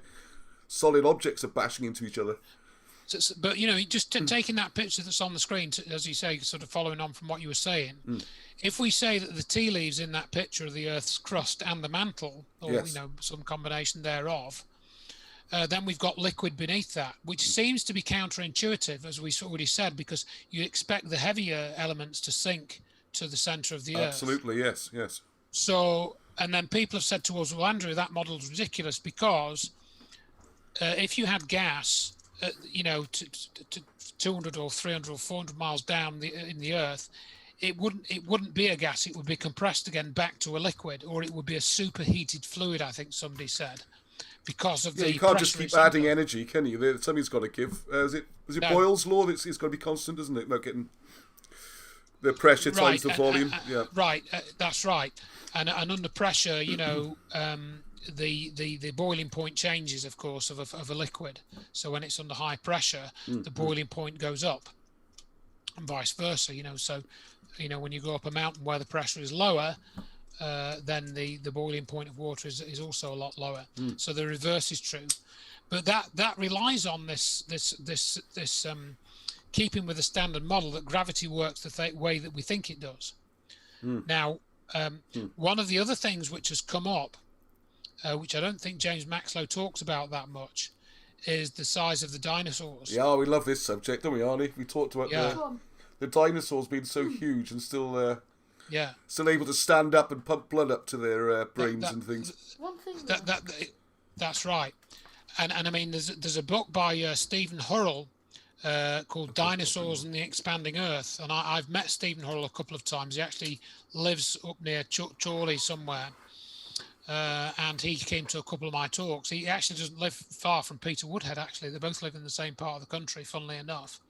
solid objects are bashing into each other. But just taking that picture that's on the screen, as you say, sort of following on from what you were saying, if we say that the tea leaves in that picture are the Earth's crust and the mantle, or some combination thereof, then we've got liquid beneath that, which seems to be counterintuitive, as we already said, because you expect the heavier elements to sink to the centre of the Earth. Absolutely, yes. So, and then people have said to us, well, Andrew, that model's ridiculous, because if you had gas, 200 or 300 or 400 miles down in the Earth, it wouldn't be a gas. It would be compressed again back to a liquid, or it would be a superheated fluid, I think somebody said, because of the. You can't just keep adding energy, can you? Something's got to give. Is it Boyle's law? It's got to be constant, isn't it? Not getting the pressure times the volume. Right, that's right. And under pressure, the boiling point changes, of course, of a liquid. So when it's under high pressure, the boiling point goes up, and vice versa. So when you go up a mountain where the pressure is lower, then the boiling point of water is also a lot lower. So the reverse is true. But that relies on this keeping with the standard model that gravity works the way that we think it does. Now, one of the other things which has come up, which I don't think James Maxlow talks about that much, is the size of the dinosaurs. Yeah, we love this subject, don't we, Arnie? We talked about the dinosaurs being so huge and still able to stand up and pump blood up to their brains and things. One thing that's right. And I mean, there's a book by Stephen Hurrell called Dinosaurs and the Expanding Earth, and I've met Stephen Hurrell a couple of times. He actually lives up near Chorley somewhere. And he came to a couple of my talks. He actually doesn't live far from Peter Woodhead, actually. They both live in the same part of the country, funnily enough.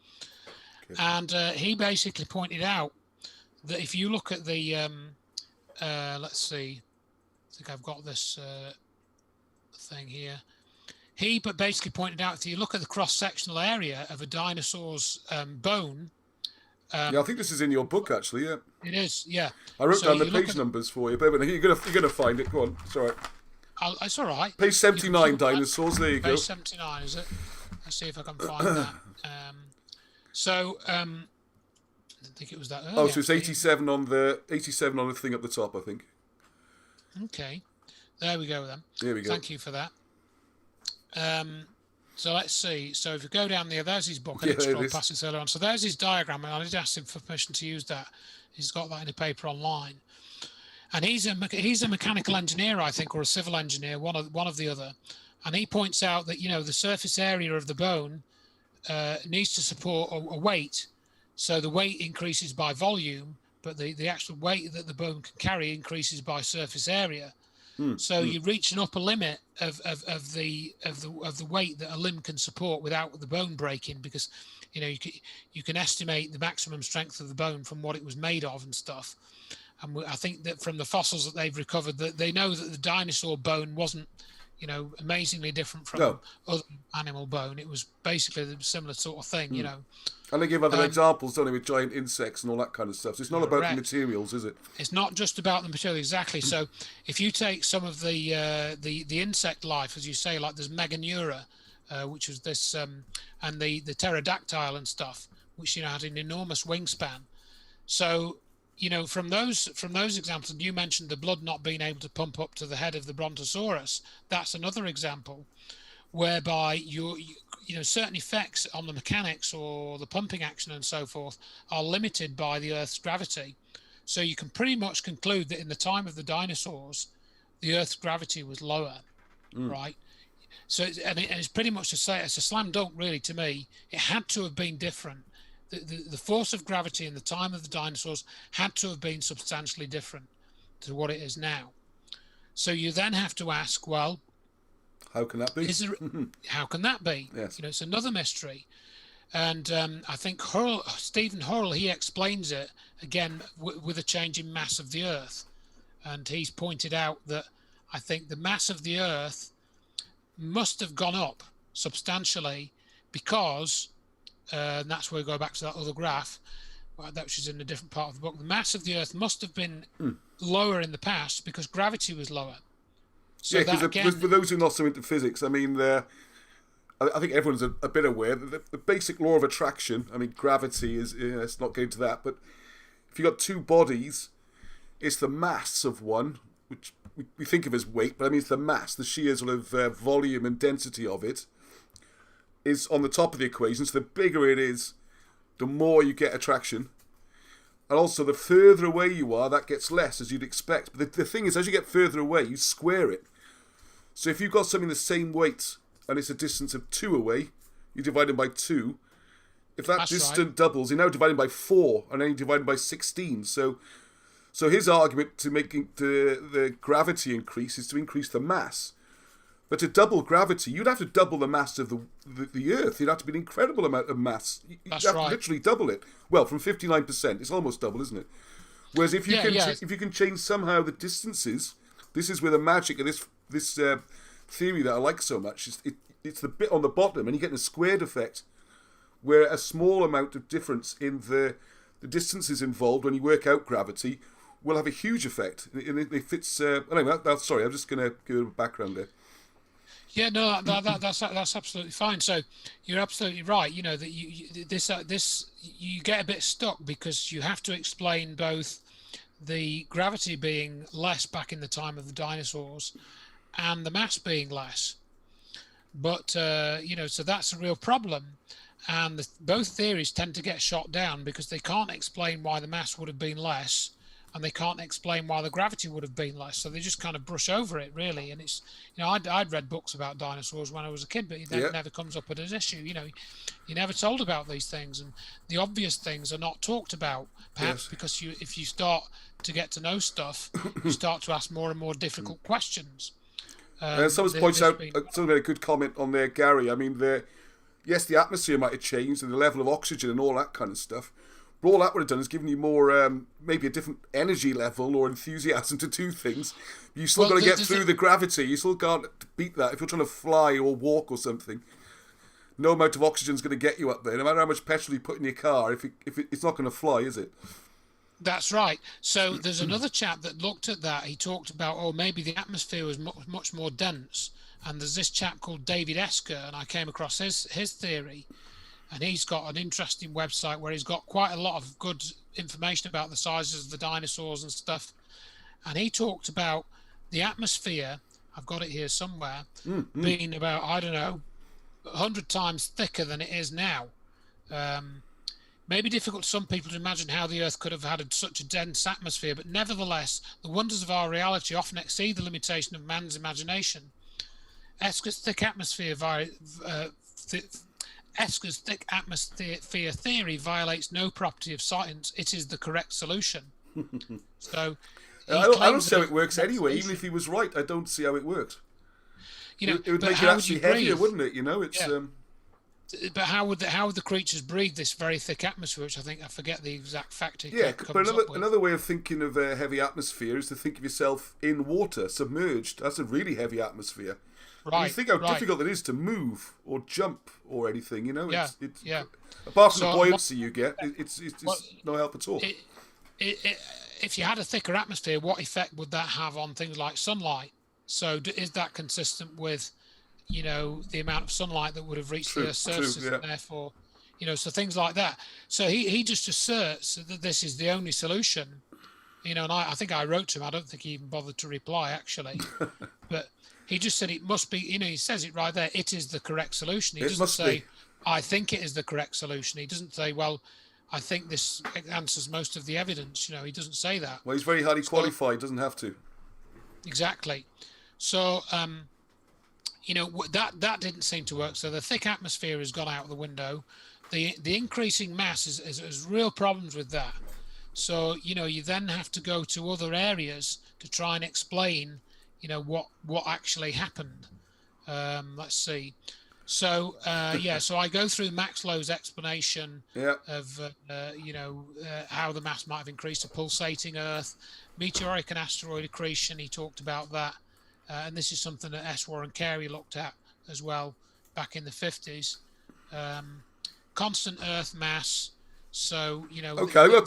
Okay. And he basically pointed out that if you look at the, let's see, I think I've got this thing here. He basically pointed out that you look at the cross-sectional area of a dinosaur's bone. I think this is in your book, actually. Yeah, it is. Yeah, I wrote down the page numbers for you, but you're gonna find it. Go on. It's all right. It's all right. Page 79, dinosaurs. There you go. Page 79, is it? Let's see if I can find that. I think it was that early. Oh, so it's 87 on the thing at the top, I think. Okay, there we go then. There we go. Thank you for that. So let's see. So if you go down there, there's his book. I did scroll past this earlier on. So there's his diagram, and I did ask him for permission to use that. He's got that in a paper online. And he's a mechanical engineer, I think, or a civil engineer, one of the other. And he points out that the surface area of the bone needs to support a weight. So the weight increases by volume, but the actual weight that the bone can carry increases by surface area. So you reach an upper limit of the weight that a limb can support without the bone breaking, because you can estimate the maximum strength of the bone from what it was made of and stuff. And I think that from the fossils that they've recovered, that they know that the dinosaur bone wasn't amazingly different from other animal bone. It was basically a similar sort of thing. And they give other examples, don't they, with giant insects and all that kind of stuff. So it's not about the materials, is it? It's not just about the material, exactly. So if you take some of the insect life, as you say, like there's Meganeura, which was this, and the pterodactyl and stuff, which had an enormous wingspan. So, from those examples, and you mentioned the blood not being able to pump up to the head of the Brontosaurus. That's another example whereby certain effects on the mechanics or the pumping action and so forth are limited by the Earth's gravity. So you can pretty much conclude that in the time of the dinosaurs, the Earth's gravity was lower, right? So it's pretty much to say it's a slam dunk, really, to me. It had to have been different. The force of gravity in the time of the dinosaurs had to have been substantially different to what it is now. So you then have to ask, well, how can that be? How can that be? Yes. It's another mystery. And I think Stephen Hurrell, he explains it again with a change in mass of the Earth. And he's pointed out that I think the mass of the Earth must have gone up substantially because, and that's where we go back to that other graph, which is in a different part of the book. The mass of the Earth must have been lower in the past because gravity was lower. So yeah, because for those who are not so into physics, I mean, I think everyone's a bit aware that the basic law of attraction, I mean, gravity is, let's not get into that, but if you've got two bodies, it's the mass of one, which we think of as weight, but I mean, it's the mass, the sheer sort of volume and density of it, is on the top of the equation. So the bigger it is, the more you get attraction. And also, the further away you are, that gets less, as you'd expect. But the thing is, as you get further away, you square it. So if you've got something the same weight, and it's a distance of 2 away, you divide it by 2. If that distance doubles, you're now dividing by 4, and then you divide it by 16. So his argument to making the gravity increase is to increase the mass. But to double gravity, you'd have to double the mass of the Earth. You'd have to be an incredible amount of mass. You'd have to literally double it. Well, from 59%, it's almost double, isn't it? Whereas if you can change somehow the distances, this is where the magic of this theory that I like so much is it's the bit on the bottom, and you get a squared effect, where a small amount of difference in the distances involved when you work out gravity will have a huge effect. And if it's anyway, sorry, I'm just going to give a background there. Yeah, no, that's absolutely fine. So you're absolutely right. That you get a bit stuck because you have to explain both the gravity being less back in the time of the dinosaurs and the mass being less. But so that's a real problem, and both theories tend to get shot down because they can't explain why the mass would have been less, and they can't explain why the gravity would have been less. So they just kind of brush over it, really. And it's, I'd read books about dinosaurs when I was a kid, but it never comes up as an issue. You're never told about these things, and the obvious things are not talked about, perhaps because if you start to get to know stuff, you start to ask more and more difficult questions. Someone's pointed out, someone made a good comment on there, Gary. I mean, yes, the atmosphere might have changed and the level of oxygen and all that kind of stuff. But all that would have done is given you more, maybe a different energy level or enthusiasm to do things. You still got to get through the gravity. You still can't beat that if you're trying to fly or walk or something. No amount of oxygen is going to get you up there. No matter how much petrol you put in your car, it's not going to fly, is it? That's right. So there's another chap that looked at that. He talked about, maybe the atmosphere was much more dense. And there's this chap called David Esker, and I came across his theory. And he's got an interesting website where he's got quite a lot of good information about the sizes of the dinosaurs and stuff. And he talked about the atmosphere, I've got it here somewhere, being about, 100 times thicker than it is now. Maybe difficult to some people to imagine how the Earth could have had such a dense atmosphere, but nevertheless, the wonders of our reality often exceed the limitation of man's imagination. Esker's thick atmosphere theory violates no property of science. It is the correct solution. So I don't see how it works anyway. Even if he was right, I don't see how it works. It would make it actually heavier, wouldn't it? It's. Yeah. But how would the creatures breathe this very thick atmosphere? Which I forget the exact fact. But another way of thinking of a heavy atmosphere is to think of yourself in water, submerged. That's a really heavy atmosphere. Right. You think how difficult it is to move or jump or anything. It's apart from the buoyancy you get, it's no help at all. If you had a thicker atmosphere, what effect would that have on things like sunlight? So is that consistent with the amount of sunlight that would have reached the Earth's surface, and therefore, So things like that. So he just asserts that this is the only solution, and I think I wrote to him. I don't think he even bothered to reply, actually. But he just said it must be, he says it right there, it is the correct solution. He doesn't say, I think it is the correct solution. He doesn't say, well, I think this answers most of the evidence. He doesn't say that. Well, he's very highly qualified, doesn't have to. Exactly. So, that didn't seem to work. So the thick atmosphere has gone out the window. The increasing mass is real problems with that. So, you then have to go to other areas to try and explain, what actually happened. Let's see. So, so I go through Max Lowe's explanation of, how the mass might have increased a pulsating Earth, meteoric and asteroid accretion. He talked about that. And this is something that S. Warren Carey looked at as well back in the 50s. Constant Earth mass. So, Okay, well,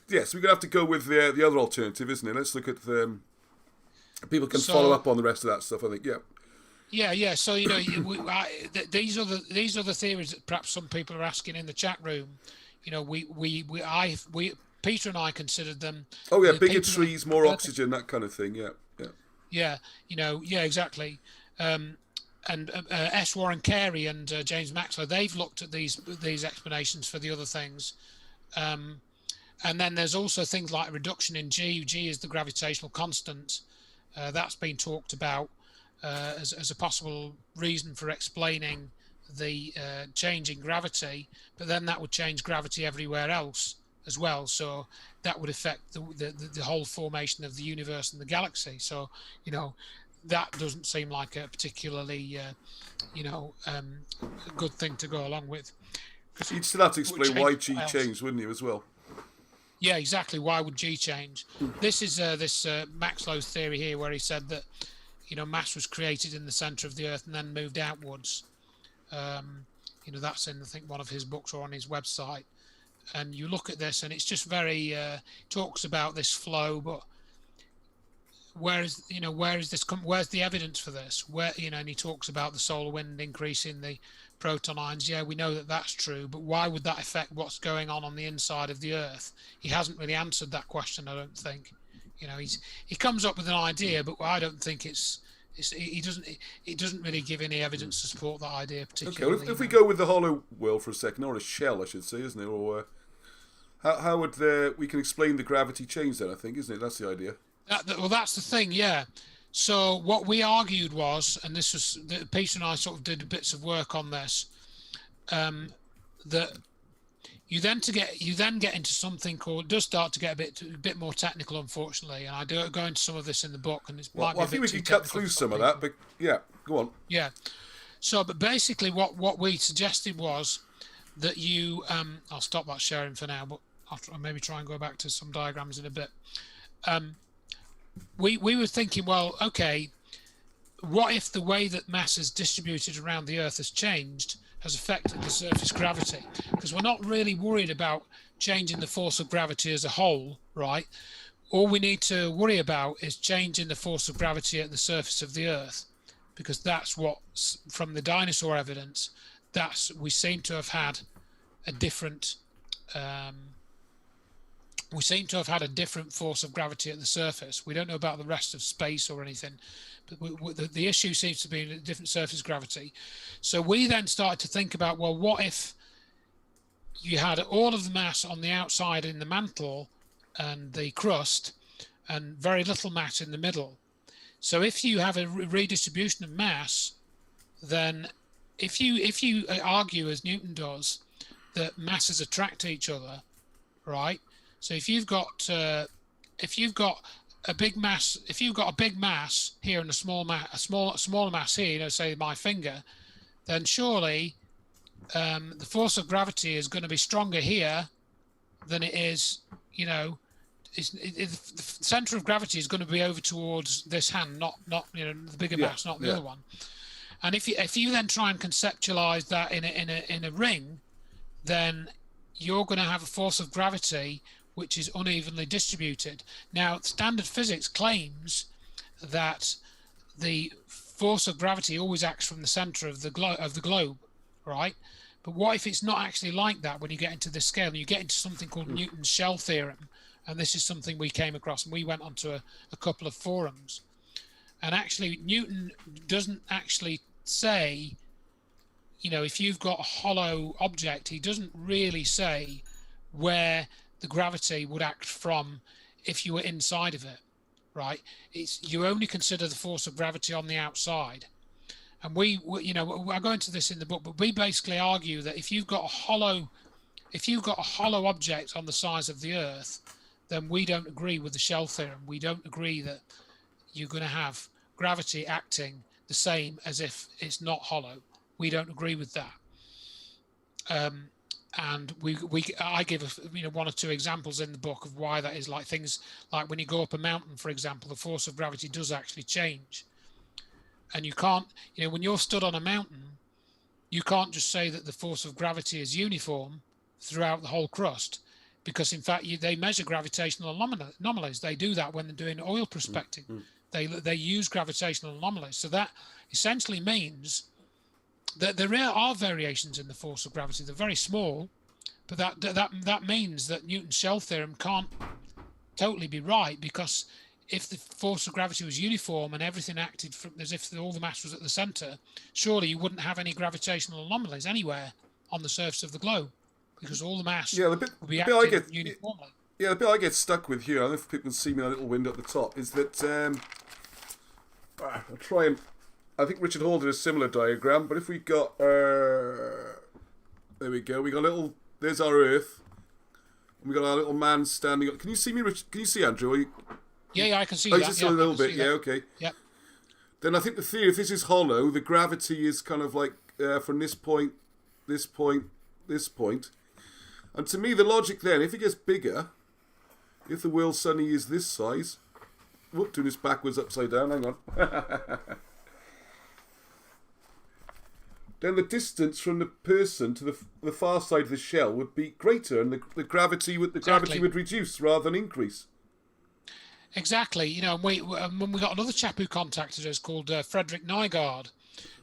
yes, we're going to have to go with the other alternative, isn't it? Let's look at people can follow up on the rest of that stuff, I think, Yeah. So these are the theories that perhaps some people are asking in the chat room. Peter and I considered them. Oh yeah, bigger trees, more oxygen, that kind of thing. Yeah. Exactly. And S. Warren Carey and James Maxwell, they've looked at these explanations for the other things. And then there's also things like reduction in G. G is the gravitational constant. That's been talked about as a possible reason for explaining the change in gravity, but then that would change gravity everywhere else as well. So that would affect the whole formation of the universe and the galaxy. So, that doesn't seem like a particularly, good thing to go along with. You'd still have to explain why G changed, wouldn't you, as well? Yeah, exactly. Why would G change? This is Max Lowe's theory here, where he said that, mass was created in the center of the Earth and then moved outwards. That's in, I think, one of his books or on his website. And you look at this, and it's just very talks about this flow, but where's the evidence for this? And he talks about the solar wind increasing the proton ions. Yeah, we know that that's true, but why would that affect what's going on the inside of the Earth? He hasn't really answered that question, I don't think. He comes up with an idea, but I don't think it doesn't really give any evidence to support that idea particularly. Okay, if we go with the hollow world for a second, or a shell, I should say, isn't it? Or how would we can explain the gravity change then? I think, isn't it? That's the idea. Well, that's the thing, yeah. So what we argued was, and this was Peter and I sort of did bits of work on this, that you then get into something called, does start to get a bit more technical, unfortunately, and I do go into some of this in the book, and might be a bit too technical. I think we can cut through some of that, but yeah, go on. Yeah. So, but basically, what we suggested was that you, I'll stop that sharing for now, but I'll maybe try and go back to some diagrams in a bit. We were thinking, well, okay, what if the way that mass is distributed around the Earth has changed, has affected the surface gravity? Because we're not really worried about changing the force of gravity as a whole, right? All we need to worry about is changing the force of gravity at the surface of the Earth, because that's what, from the dinosaur evidence, we seem to have had a different force of gravity at the surface. We don't know about the rest of space or anything, but the issue seems to be a different surface gravity. So we then started to think about, well, what if you had all of the mass on the outside in the mantle and the crust, and very little mass in the middle? So if you have a redistribution of mass, then if you argue, as Newton does, that masses attract each other, right? So if you've got a big mass here and a smaller mass here, say my finger, then surely the force of gravity is going to be stronger here than it is, the center of gravity is going to be over towards this hand, not the bigger mass, not the other one. And if you then try and conceptualize that in a ring, then you're going to have a force of gravity which is unevenly distributed. Now, standard physics claims that the force of gravity always acts from the center of the globe, right? But what if it's not actually like that when you get into this scale and you get into something called Newton's shell theorem? And this is something we came across, and we went onto a couple of forums. And actually, Newton doesn't actually say, you know, if you've got a hollow object, he doesn't really say where the gravity would act from if you were inside of it, right? You only consider the force of gravity on the outside. And we you know, I go into this in the book, but we basically argue that if you've got a hollow object on the size of the Earth, then we don't agree with the shell theorem. We don't agree that you're going to have gravity acting the same as if it's not hollow. We don't agree with that. And I give one or two examples in the book of why that is. Like things like when you go up a mountain, for example, the force of gravity does actually change. And you can't, when you're stood on a mountain, you can't just say that the force of gravity is uniform throughout the whole crust, because in fact they measure gravitational anomalies. They do that when they're doing oil prospecting. They use gravitational anomalies. So that essentially means that there are variations in the force of gravity. They're very small, but that means that Newton's shell theorem can't totally be right, because if the force of gravity was uniform and everything acted as if all the mass was at the center, surely you wouldn't have any gravitational anomalies anywhere on the surface of the globe, because all the mass would be acting uniformly. Yeah, the bit I get stuck with here, I don't know if people can see me in a little window at the top, is that I'll try and... I think Richard Hall did a similar diagram, but if we got... there we go. We got a little... There's our Earth. And we got our little man standing up. Can you see me, Richard? Can you see Andrew? Yeah, I can see that. Just a little bit. Yeah, okay. Yep. Then I think the theory, if this is hollow, the gravity is kind of like from this point, this point, this point. And to me, the logic then, if it gets bigger, if the world suddenly is this size... Whoop, doing this backwards, upside down. Hang on. Then the distance from the person to the far side of the shell would be greater, and the gravity would reduce rather than increase. Exactly. And we got another chap who contacted us called Frederick Nygaard,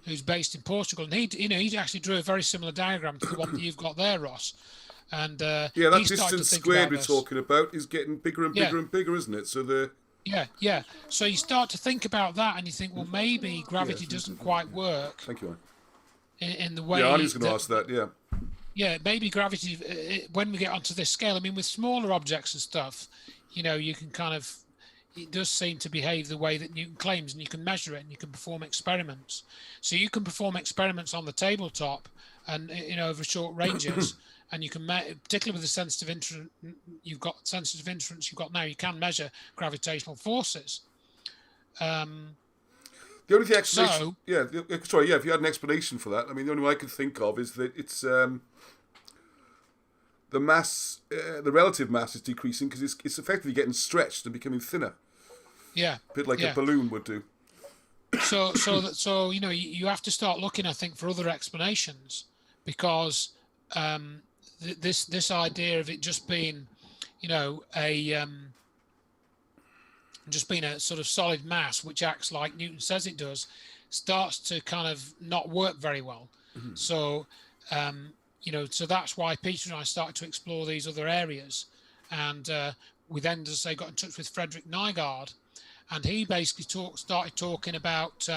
who's based in Portugal, and he actually drew a very similar diagram to the one that you've got there, Ross. And that distance squared we're talking about is getting bigger and bigger and bigger, isn't it? So yeah. So you start to think about that, and you think, well, maybe gravity doesn't quite work. Thank you. In the way. Yeah, I was going to ask that. Yeah. Yeah, maybe gravity. When we get onto this scale, I mean, with smaller objects and stuff, you can kind of. It does seem to behave the way that Newton claims, and you can measure it, and you can perform experiments. So you can perform experiments on the tabletop, and over short ranges, and you can, particularly with the sensitive instruments you've got now, you can measure gravitational forces. The only explanation, if you had an explanation for that, I mean, the only one I could think of is that it's the mass, the relative mass is decreasing because it's effectively getting stretched and becoming thinner. Yeah, a bit like a balloon would do. So you have to start looking, I think, for other explanations, because this idea of it just being, just being a sort of solid mass which acts like Newton says it does, starts to kind of not work very well. Mm-hmm. So, so that's why Peter and I started to explore these other areas. And we then, as I say, got in touch with Frederick Nygaard, and he basically started talking about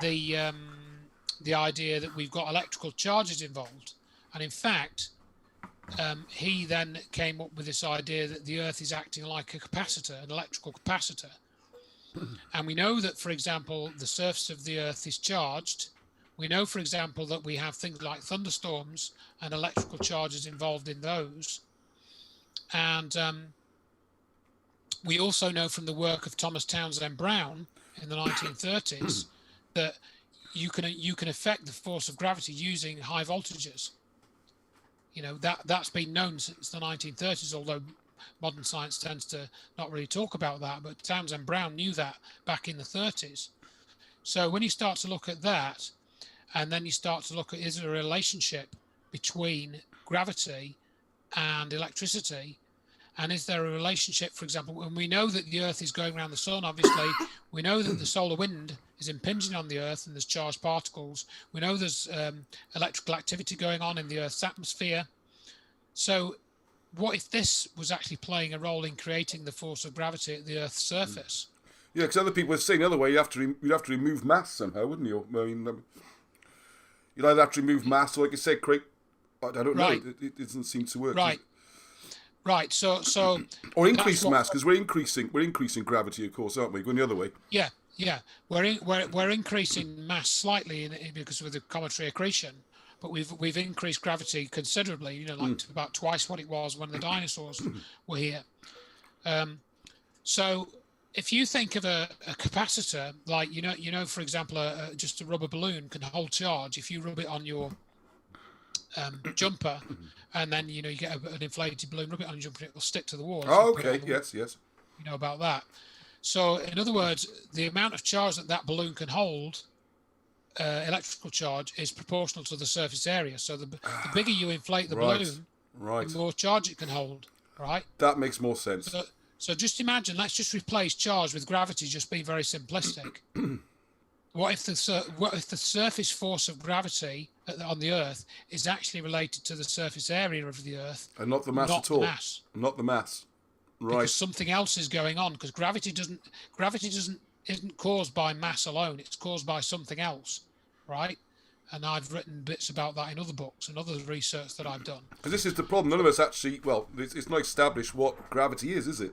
the idea that we've got electrical charges involved. And in fact, he then came up with this idea that the Earth is acting like a capacitor, an electrical capacitor. And we know that, for example, the surface of the Earth is charged. We know, for example, that we have things like thunderstorms and electrical charges involved in those. And we also know from the work of Thomas Townsend Brown in the 1930s that you can affect the force of gravity using high voltages. That's been known since the 1930s, although modern science tends to not really talk about that. But Townsend Brown knew that back in the 30s. So when you start to look at that, and then you start to look at, is there a relationship between gravity and electricity? And is there a relationship, for example, when we know that the Earth is going around the sun, obviously, we know that the solar wind is impinging on the Earth and there's charged particles. We know there's electrical activity going on in the Earth's atmosphere. So what if this was actually playing a role in creating the force of gravity at the Earth's surface? Yeah, because other people are saying the other way, you'd have to remove mass somehow, wouldn't you? I mean, you'd either have to remove mass or, like you said, create... I don't know. It doesn't seem to work. Right. Right. So or increase mass, because we're increasing gravity, of course, aren't we? Going the other way. Yeah. We're increasing mass slightly because of the cometary accretion, but we've increased gravity considerably. You know, like about twice what it was when the dinosaurs were here. So if you think of a capacitor, like you know, for example, just a rubber balloon can hold charge. If you rub it on your jumper, and then you get an inflated balloon, rub it on your jumper, it will stick to the wall. Oh, okay. Yes. You know about that. So, in other words, the amount of charge that balloon can hold, electrical charge, is proportional to the surface area. So, the bigger you inflate the balloon, the more charge it can hold. Right. That makes more sense. So just imagine, let's just replace charge with gravity. Just being very simplistic. What if the surface force of gravity on the Earth is actually related to the surface area of the Earth, and not the mass at all? Not the mass, right? Because something else is going on. Because gravity isn't caused by mass alone. It's caused by something else, right? And I've written bits about that in other books and other research that I've done. Because this is the problem. None of us actually. Well, it's not established what gravity is it?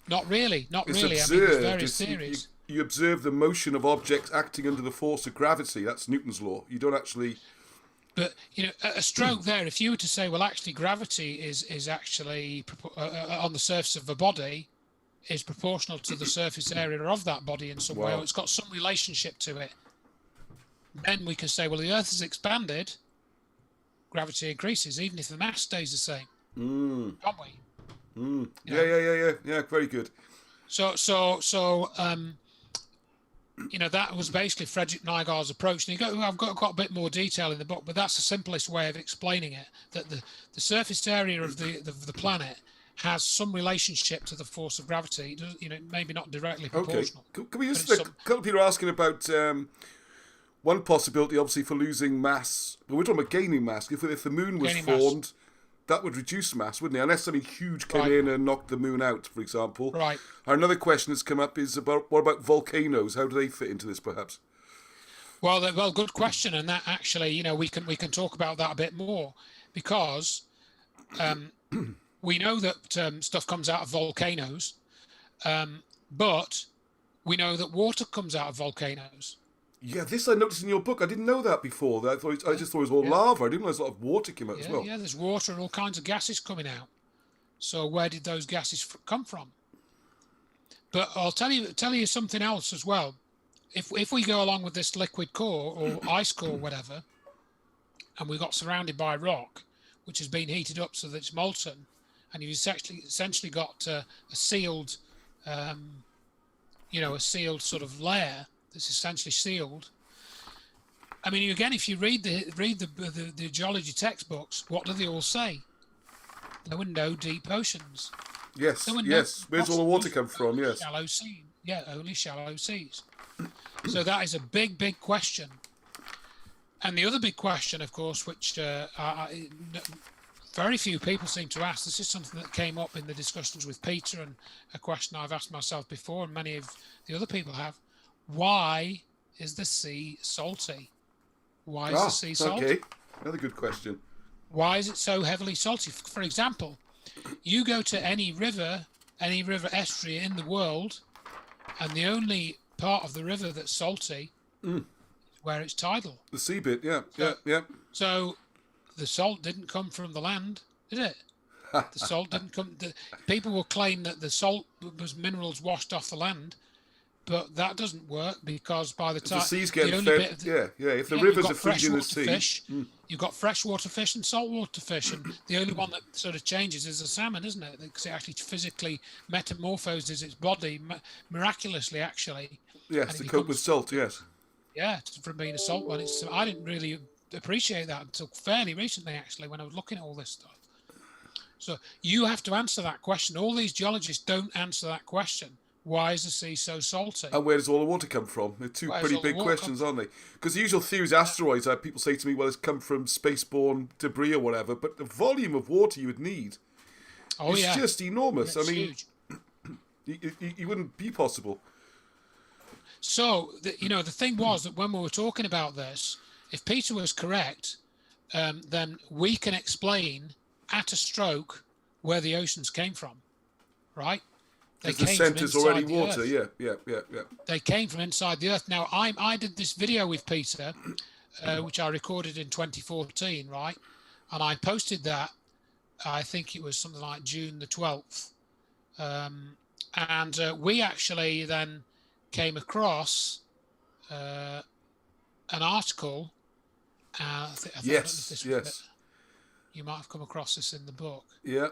Not really. It's really. Absurd. I mean, there's various theories. You observe the motion of objects acting under the force of gravity. That's Newton's law. You don't actually... But, a stroke there, if you were to say, well, actually, gravity is actually, on the surface of a body, is proportional to the surface area of that body in some way, or it's got some relationship to it, then we can say, well, the Earth has expanded, gravity increases, even if the mass stays the same. Can't we? Yeah, very good. So that was basically Frederick Nygaard's approach. And I've got a bit more detail in the book, but that's the simplest way of explaining it. That the surface area of the planet has some relationship to the force of gravity. Maybe not directly proportional. Okay. Can we just a couple of people are asking about one possibility, obviously, for losing mass. But we're talking about gaining mass. If the moon was formed, that would reduce mass, wouldn't it? Unless something huge came in and knocked the moon out, for example. Right. Another question that's come up is what about volcanoes? How do they fit into this, perhaps? Well, good question, and that actually, we can talk about that a bit more, because we know that stuff comes out of volcanoes, but we know that water comes out of volcanoes. Yeah, this I noticed in your book. I didn't know that before. I just thought it was all lava. I didn't realize a lot of water came out as well. Yeah, there's water and all kinds of gases coming out. So where did those gases come from? But I'll tell you something else as well. If we go along with this liquid core or ice core, whatever, and we got surrounded by rock, which has been heated up so that it's molten, and you've essentially got a sealed, a sealed sort of layer that's essentially sealed. I mean, again, if you read the geology textbooks, what do they all say? There were no deep oceans. Yes. Where's all the water come from? Yes. Shallow sea. Yeah, only shallow seas. So that is a big, big question. And the other big question, of course, which very few people seem to ask, this is something that came up in the discussions with Peter, and a question I've asked myself before, and many of the other people have. Why is the sea salty? Why is the sea salty? Okay, another good question. Why is it so heavily salty? For example, you go to any river estuary in the world, and the only part of the river that's salty is where it's tidal. The sea bit, yeah. So the salt didn't come from the land, did it? The salt didn't come. People will claim that the salt was minerals washed off the land. But that doesn't work, because by the time the seas get fed, if the rivers are feeding the sea, fish, you've got freshwater fish and saltwater fish, and the only one that sort of changes is the salmon, isn't it? Because it actually physically metamorphoses its body miraculously, actually. Yes, to cope with salt. Yes. Yeah, from being a salt one. I didn't really appreciate that until fairly recently, actually, when I was looking at all this stuff. So you have to answer that question. All these geologists don't answer that question. why is the sea so salty? And where does all the water come from? They're two pretty big questions, aren't they? Because the usual theories, asteroids, people say to me, well, it's come from spaceborne debris or whatever, but the volume of water you would need is just enormous. It's I mean, huge. it wouldn't be possible. So, the thing was that when we were talking about this, if Peter was correct, then we can explain at a stroke where the oceans came from, right? The centre's already water, yeah. They came from inside the Earth. Now, I did this video with Peter, which I recorded in 2014, right? And I posted that, I think it was something like June the 12th. And we actually then came across an article. Yes. You might have come across this in the book. Yeah.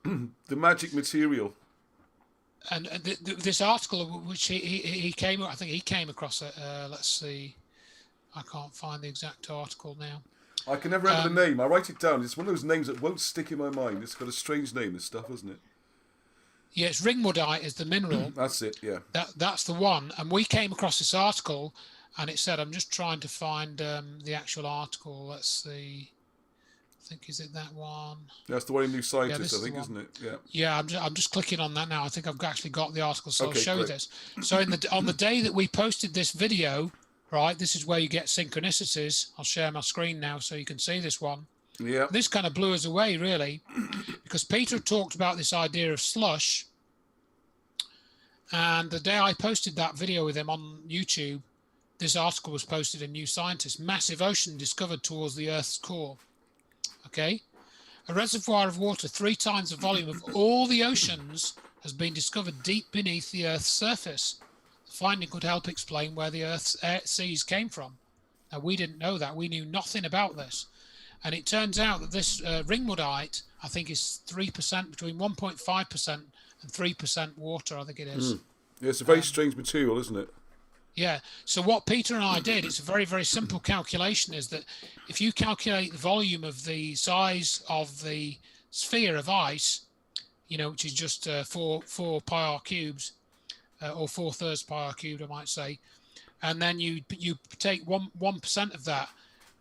The magic material. And this article, which he came, I think he came across it. Let's see, I can't find the exact article now. I can never remember the name. I write it down. It's one of those names that won't stick in my mind. It's got a strange name, this stuff, isn't it? Yeah, it's ringwoodite is the mineral. That's it, yeah. That's the one. And we came across this article, and it said, I'm just trying to find the actual article. Let's see. I think, is it that one? That's the one in New Scientist, I think, isn't it? Yeah. Yeah, I'm just clicking on that now. I think I've actually got the article, so I'll show you this. So on the day that we posted this video, right, this is where you get synchronicities. I'll share my screen now so you can see this one. Yeah. This kind of blew us away, really, because Peter talked about this idea of slush. And the day I posted that video with him on YouTube, this article was posted in New Scientist. Massive ocean discovered towards the Earth's core. Okay, a reservoir of water 3 times the volume of all the oceans has been discovered deep beneath the Earth's surface. The finding could help explain where the Earth's seas came from. Now, we didn't know that. We knew nothing about this. And it turns out that this ringwoodite, I think, is 3%, between 1.5% and 3% water, I think it is. Yeah, it's a very strange material, isn't it? Yeah. So what Peter and I did, it's a very, very simple calculation, is that if you calculate the volume of the size of the sphere of ice, which is just 4 pi r cubes, or 4/3 pi r cubed, I might say, and then you take 1% of that,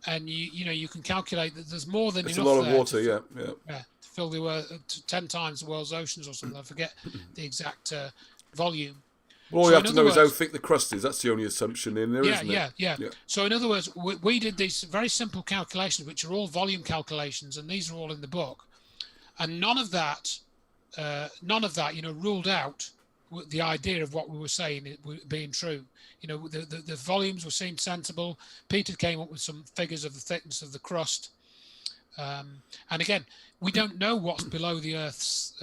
and you can calculate that there's more than enough. It's a lot of water, yeah, to fill the 10 times the world's oceans or something. I forget the exact volume. Well, all you have to know is how thick the crust is. That's the only assumption in there, isn't it? Yeah. So in other words, we did these very simple calculations, which are all volume calculations, and these are all in the book. And none of that, ruled out the idea of what we were saying being true. The volumes were seemed sensible. Peter came up with some figures of the thickness of the crust. And again, we don't know what's below the Earth's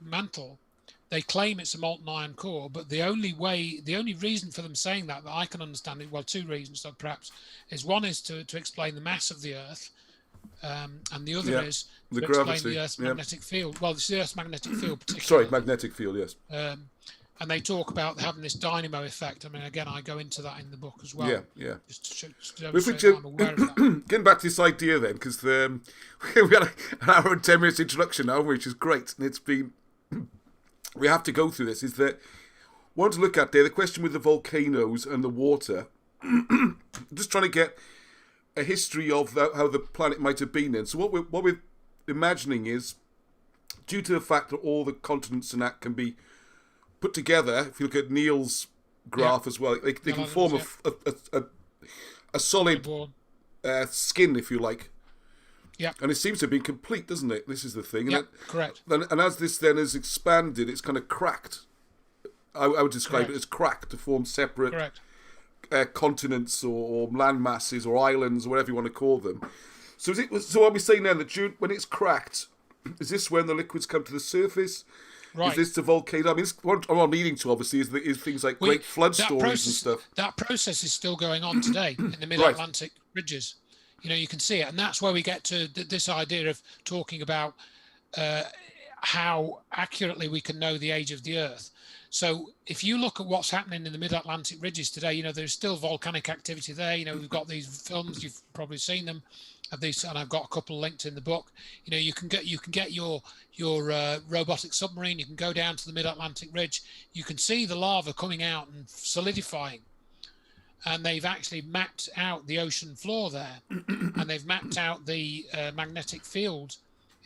mantle. They claim it's a molten iron core, but the only reason for them saying that I can understand it, well, 2 reasons, perhaps, is one is to explain the mass of the Earth, and the other is to explain the Earth's magnetic field. Well, it's the Earth's magnetic field, particularly. Sorry, magnetic field, yes. And they talk about having this dynamo effect. I mean, again, I go into that in the book as well. Yeah. Just to demonstrate that I'm aware of that. Getting back to this idea then, because we had an hour and 10 minutes introduction now, which is great, and it's been... We have to go through this, is that I want to look at there, the question with the volcanoes and the water. Just trying to get a history of how the planet might have been then. So what we're imagining is, due to the fact that all the continents and that can be put together, if you look at Neil's graph as well, they can form a solid skin, if you like. Yeah. And it seems to have been complete, doesn't it? This is the thing. Yeah, correct. And as this then has expanded, it's kind of cracked. I would describe it as cracked to form separate continents or land masses or islands or whatever you want to call them. So so are we saying then that when it's cracked, is this when the liquids come to the surface? Right. Is this the volcano? I mean, what I'm leading to, obviously, is things like great flood stories and stuff. That process is still going on today in the mid-Atlantic ridges. You can see it, and that's where we get to this idea of talking about how accurately we can know the age of the Earth. So if you look at what's happening in the mid-Atlantic ridges today, you know, there's still volcanic activity there. You know, we've got these films, you've probably seen them, of these, and I've got a couple linked in the book. You know, you can get your robotic submarine. You can go down to the mid-Atlantic ridge. You can see the lava coming out and solidifying. And they've actually mapped out the ocean floor there, and they've mapped out the magnetic field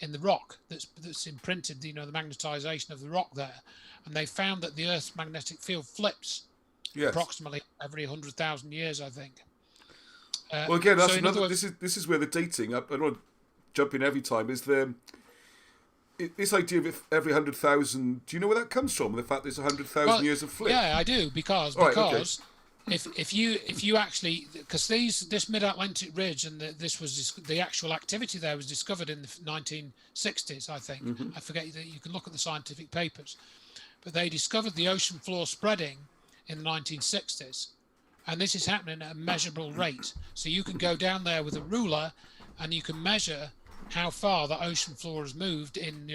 in the rock that's imprinted. You know, the magnetization of the rock there, and they found that the Earth's magnetic field flips approximately every 100,000 years, I think. Well, again, that's another. This is where the dating. I don't want to jump in every time. Is this idea of every 100,000? Do you know where that comes from? The fact there's 100,000 years of flip. Yeah, I do because if you actually, because this mid-Atlantic ridge and this was the actual activity there was discovered in the 1960s, I think. I forget that you can look at the scientific papers, but they discovered the ocean floor spreading in the 1960s, and this is happening at a measurable rate. So you can go down there with a ruler, and you can measure how far the ocean floor has moved in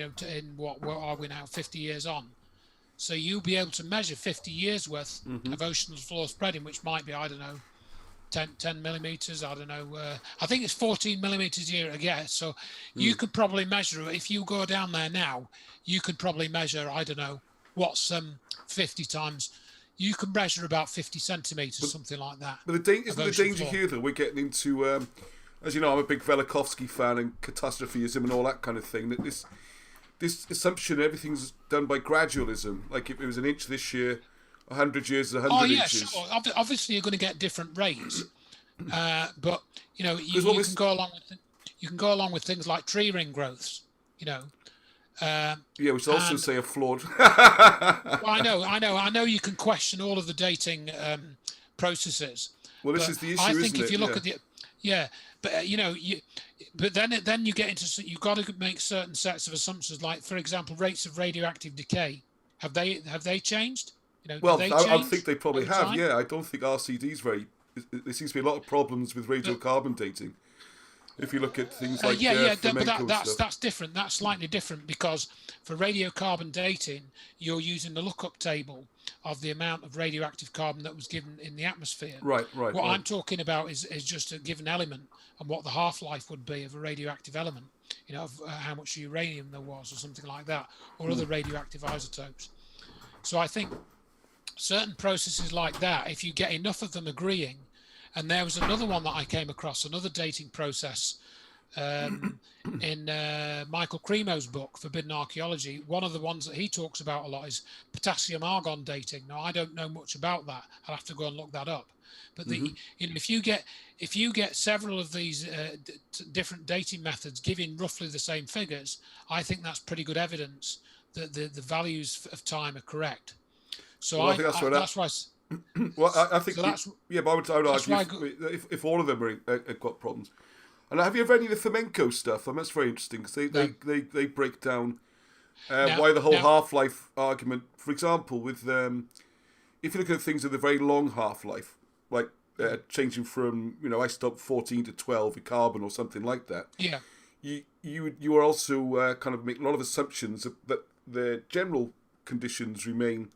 what are we now 50 years on. So you'll be able to measure 50 years worth of ocean floor spreading, which might be, I don't know, 10 millimeters. I don't know. I think it's 14 millimeters a year, I guess. So you could probably measure, if you go down there now, you could probably measure, I don't know, what's 50 times. You can measure about 50 centimeters, something like that. But isn't the danger here that we're getting into, as you know, I'm a big Velikovsky fan and catastrophism and all that kind of thing, that this assumption everything's done by gradualism, like if it was an inch this year, 100 years is 100 inches. Sure. Obviously, you're going to get different rates, but you know you can go along with things like tree ring growths. You know. Which also say are flawed. Well, I know. You can question all of the dating processes. Well, this is the issue. I think if you look at but you know, but then you get into, you've got to make certain sets of assumptions, like for example, rates of radioactive decay. Have they changed? You know, well, I think they probably have. Yeah, I don't think RCD's very. There seems to be a lot of problems with radiocarbon dating. If you look at things like but that's different. That's slightly different because for radiocarbon dating, you're using the lookup table of the amount of radioactive carbon that was given in the atmosphere. Right. What I'm talking about is just a given element and what the half-life would be of a radioactive element. You know, of how much uranium there was or something like that, or other radioactive isotopes. So I think certain processes like that, if you get enough of them agreeing. And there was another one that I came across, another dating process in Michael Cremo's book, Forbidden Archaeology. One of the ones that he talks about a lot is potassium argon dating. Now, I don't know much about that. I'll have to go and look that up. But if you get several of these different dating methods giving roughly the same figures, I think that's pretty good evidence that the values of time are correct. So well, I think that's why. Well, I think, but I would argue if all of them have got problems. And have you ever read any of the Fomenko stuff? That's very interesting because they break down why the whole half-life argument, for example, with if you look at things with a very long half-life, like changing from isotope 14 to 12 with carbon or something like that. Yeah. You are also kind of making a lot of assumptions that the general conditions remain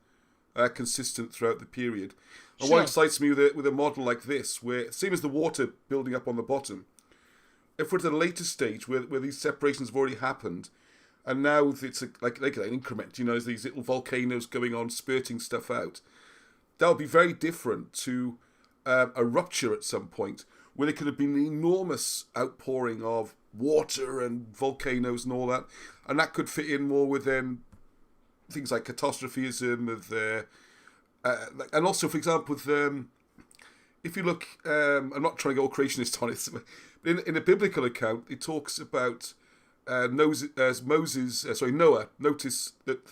consistent throughout the period. And what excites me with a model like this, where same as the water building up on the bottom, if we're at a later stage where these separations have already happened, and now it's like an increment, there's these little volcanoes going on, spurting stuff out, that would be very different to a rupture at some point, where there could have been an enormous outpouring of water and volcanoes and all that, and that could fit in more with things like catastrophism and also, for example, with if you look, I'm not trying to go creationist on it, but in a biblical account, it talks about Noah noticed that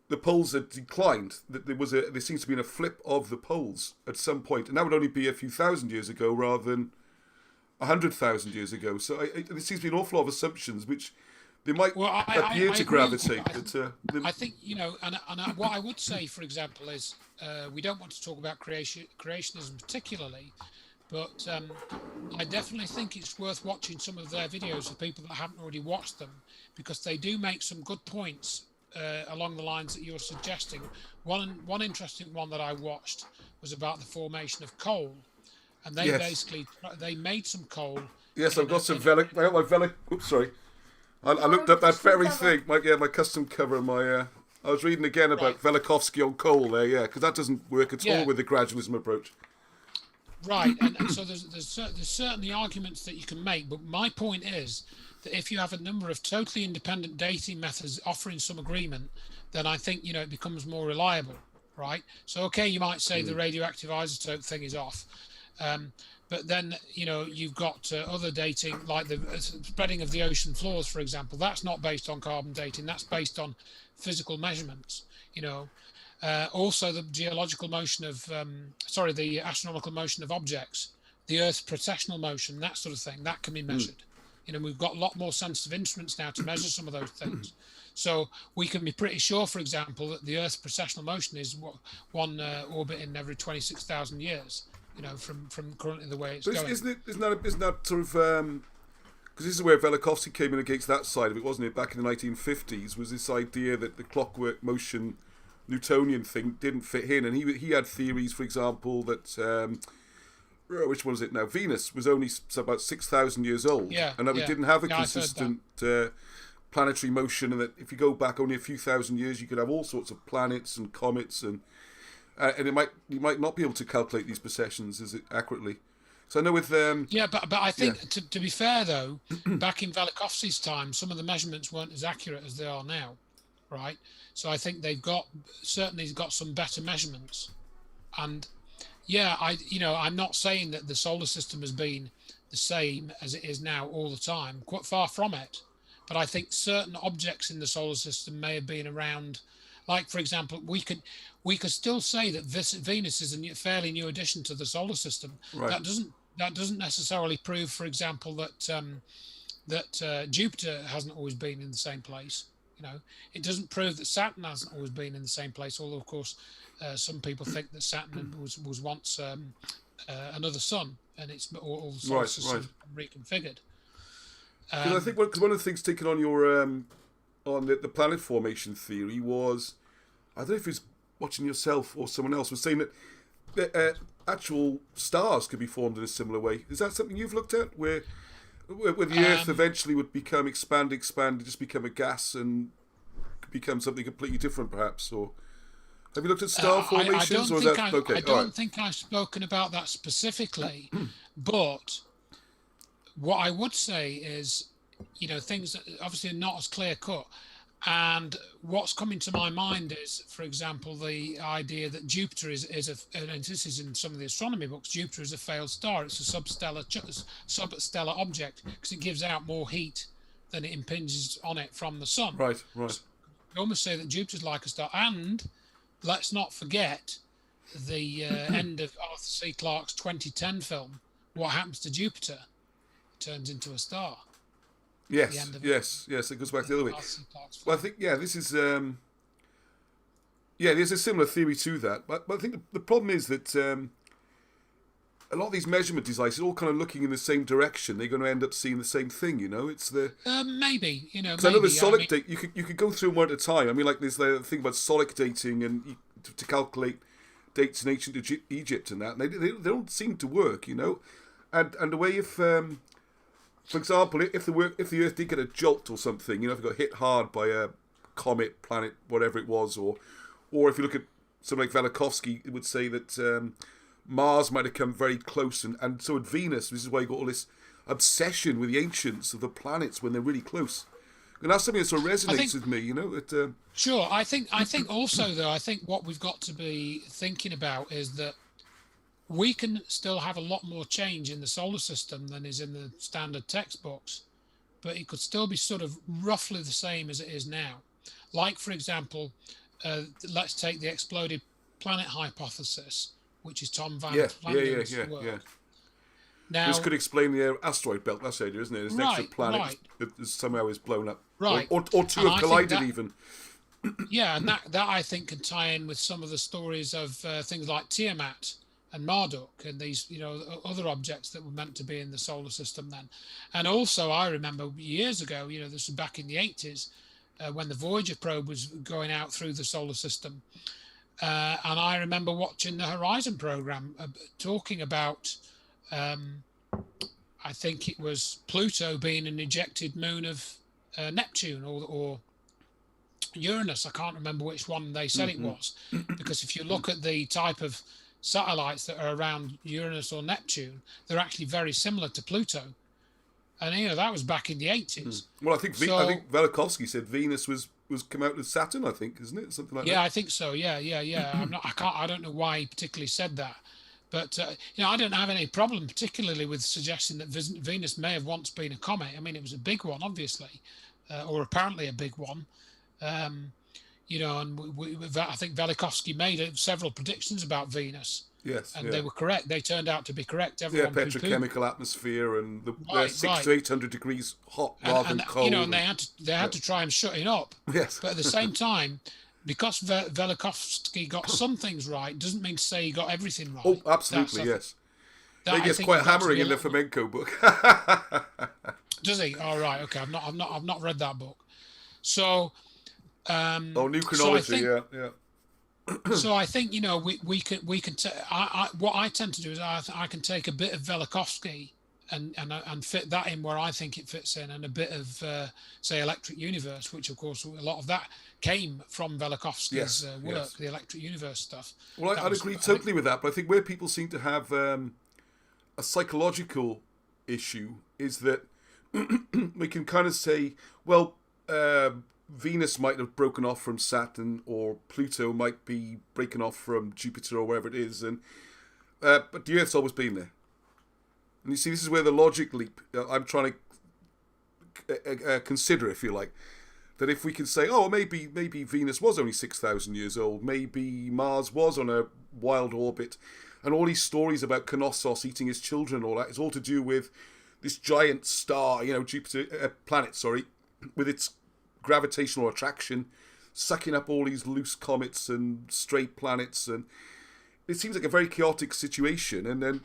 the poles had declined. That there seems to be a flip of the poles at some point, and that would only be a few thousand years ago rather than 100,000 years ago. So there seems to be an awful lot of assumptions which they might appear to gravitate. I think, and what I would say, for example, is we don't want to talk about creationism particularly, but I definitely think it's worth watching some of their videos for people that haven't already watched them, because they do make some good points along the lines that you're suggesting. One interesting one that I watched was about the formation of coal, and they basically they made some coal. Yes, I've got some I got my Oops, sorry. I looked up that very thing. My custom cover. I was reading again about Velikovsky on coal there. Yeah, because that doesn't work at all with the gradualism approach. Right, and so there's certainly arguments that you can make, but my point is that if you have a number of totally independent dating methods offering some agreement, then I think it becomes more reliable, right? So okay, you might say the radioactive isotope thing is off, but then you've got other dating like the spreading of the ocean floors, for example. That's not based on carbon dating. That's based on physical measurements. Also the geological motion of the astronomical motion of objects, the Earth's precessional motion, that sort of thing, that can be measured. We've got a lot more sensitive instruments now to measure some of those things. So we can be pretty sure, for example, that the Earth's precessional motion is one orbit in every 26,000 years. From currently the way it's going. Isn't that sort of because this is where Velikovsky came in against that side of it, wasn't it? Back in the 1950s, was this idea that the clockwork motion Newtonian thing didn't fit in, and he had theories, for example, that which one is it now? Venus was only about 6,000 years old, and that we didn't have a consistent planetary motion, and that if you go back only a few thousand years, you could have all sorts of planets and comets, and you might not be able to calculate these precessions as accurately. So I know with but I think to be fair though, back in Velikovsky's time, some of the measurements weren't as accurate as they are now, right? So I think they've certainly got some better measurements, and I'm not saying that the solar system has been the same as it is now all the time. Quite far from it, but I think certain objects in the solar system may have been around. Like, for example, we could still say that Venus is a fairly new addition to the solar system. Right. That doesn't necessarily prove, for example, that Jupiter hasn't always been in the same place. It doesn't prove that Saturn hasn't always been in the same place. Although, of course, some people think that Saturn was once another sun, and it's all the solar system reconfigured. Because I think one of the things taken on your on the planet formation theory was, I don't know if it was watching yourself or someone else, was saying that actual stars could be formed in a similar way. Is that something you've looked at, where the Earth eventually would expand, just become a gas and become something completely different, perhaps? Or have you looked at star formations? I don't think I've spoken about that specifically, but what I would say is, things that obviously are not as clear cut. And what's coming to my mind is, for example, the idea that Jupiter and this is in some of the astronomy books, Jupiter is a failed star. It's a substellar object because it gives out more heat than it impinges on it from the sun. Right. So we almost say that Jupiter's like a star. And let's not forget the end of Arthur C. Clarke's 2010 film, What Happens to Jupiter? It turns into a star. Yes, it goes back the other way. Well, I think, this is, there's a similar theory to that. But I think the problem is that a lot of these measurement devices are all kind of looking in the same direction. They're going to end up seeing the same thing, It's the... maybe, Because I know the solic date, you could go through them one at a time. I mean, like there's the thing about solic dating and to calculate dates in ancient Egypt and that. And they don't seem to work, And the way if... for example, if the Earth did get a jolt or something, if it got hit hard by a comet, planet, whatever it was, or if you look at something like Velikovsky, it would say that Mars might have come very close, and so would Venus. This is why you got all this obsession with the ancients of the planets when they're really close. And that's something that sort of resonates with me, Sure, I think also though, I think what we've got to be thinking about is that we can still have a lot more change in the solar system than is in the standard textbooks, but it could still be sort of roughly the same as it is now. Like, for example, let's take the exploded planet hypothesis, which is Tom Van Vlander's work. Now, this could explain the asteroid belt, that's the idea, isn't it? There's an extra planet that somehow is blown up. Right. Or two have collided even. Yeah, and that I think can tie in with some of the stories of things like Tiamat and Marduk and these, other objects that were meant to be in the solar system then. And also, I remember years ago, this was back in the 80s, when the Voyager probe was going out through the solar system. And I remember watching the Horizon program talking about, I think it was Pluto being an ejected moon of Neptune or Uranus. I can't remember which one they said it was, because if you look at the type of satellites that are around Uranus or Neptune, they're actually very similar to Pluto. And that was back in the 80s. Well, I think Velikovsky said Venus was come out with Saturn. I think, isn't it, something like that? Yeah, I think so. Yeah. I don't know why he particularly said that, but I don't have any problem particularly with suggesting that Venus may have once been a comet. I mean, it was a big one, obviously, or apparently a big one. And I think Velikovsky made several predictions about Venus. Yes, and they were correct. They turned out to be correct. Everyone petrochemical atmosphere and 600 to 800 degrees hot rather than cold. And they had to try and shut it up. Yes. But at the same time, because Velikovsky got some things right, doesn't mean to say he got everything right. Oh, absolutely, yes. He gets quite hammering in the Fomenko book. Does he? All right, okay. I've not read that book. So. New chronology. Yeah. So I think we can. What I tend to do is I can take a bit of Velikovsky and fit that in where I think it fits in, and a bit of say Electric Universe, which of course a lot of that came from Velikovsky's work, the Electric Universe stuff. Well, I'd agree totally with that, but I think where people seem to have a psychological issue is that we can kind of say, well. Venus might have broken off from Saturn, or Pluto might be breaking off from Jupiter or wherever it is, and but the Earth's always been there. And you see, this is where the logic leap I'm trying to consider, if you like, that if we can say, oh, maybe Venus was only 6,000 years old, maybe Mars was on a wild orbit, and all these stories about Knossos eating his children, all that is all to do with this giant star, Jupiter, planet, with its gravitational attraction sucking up all these loose comets and stray planets, and it seems like a very chaotic situation, and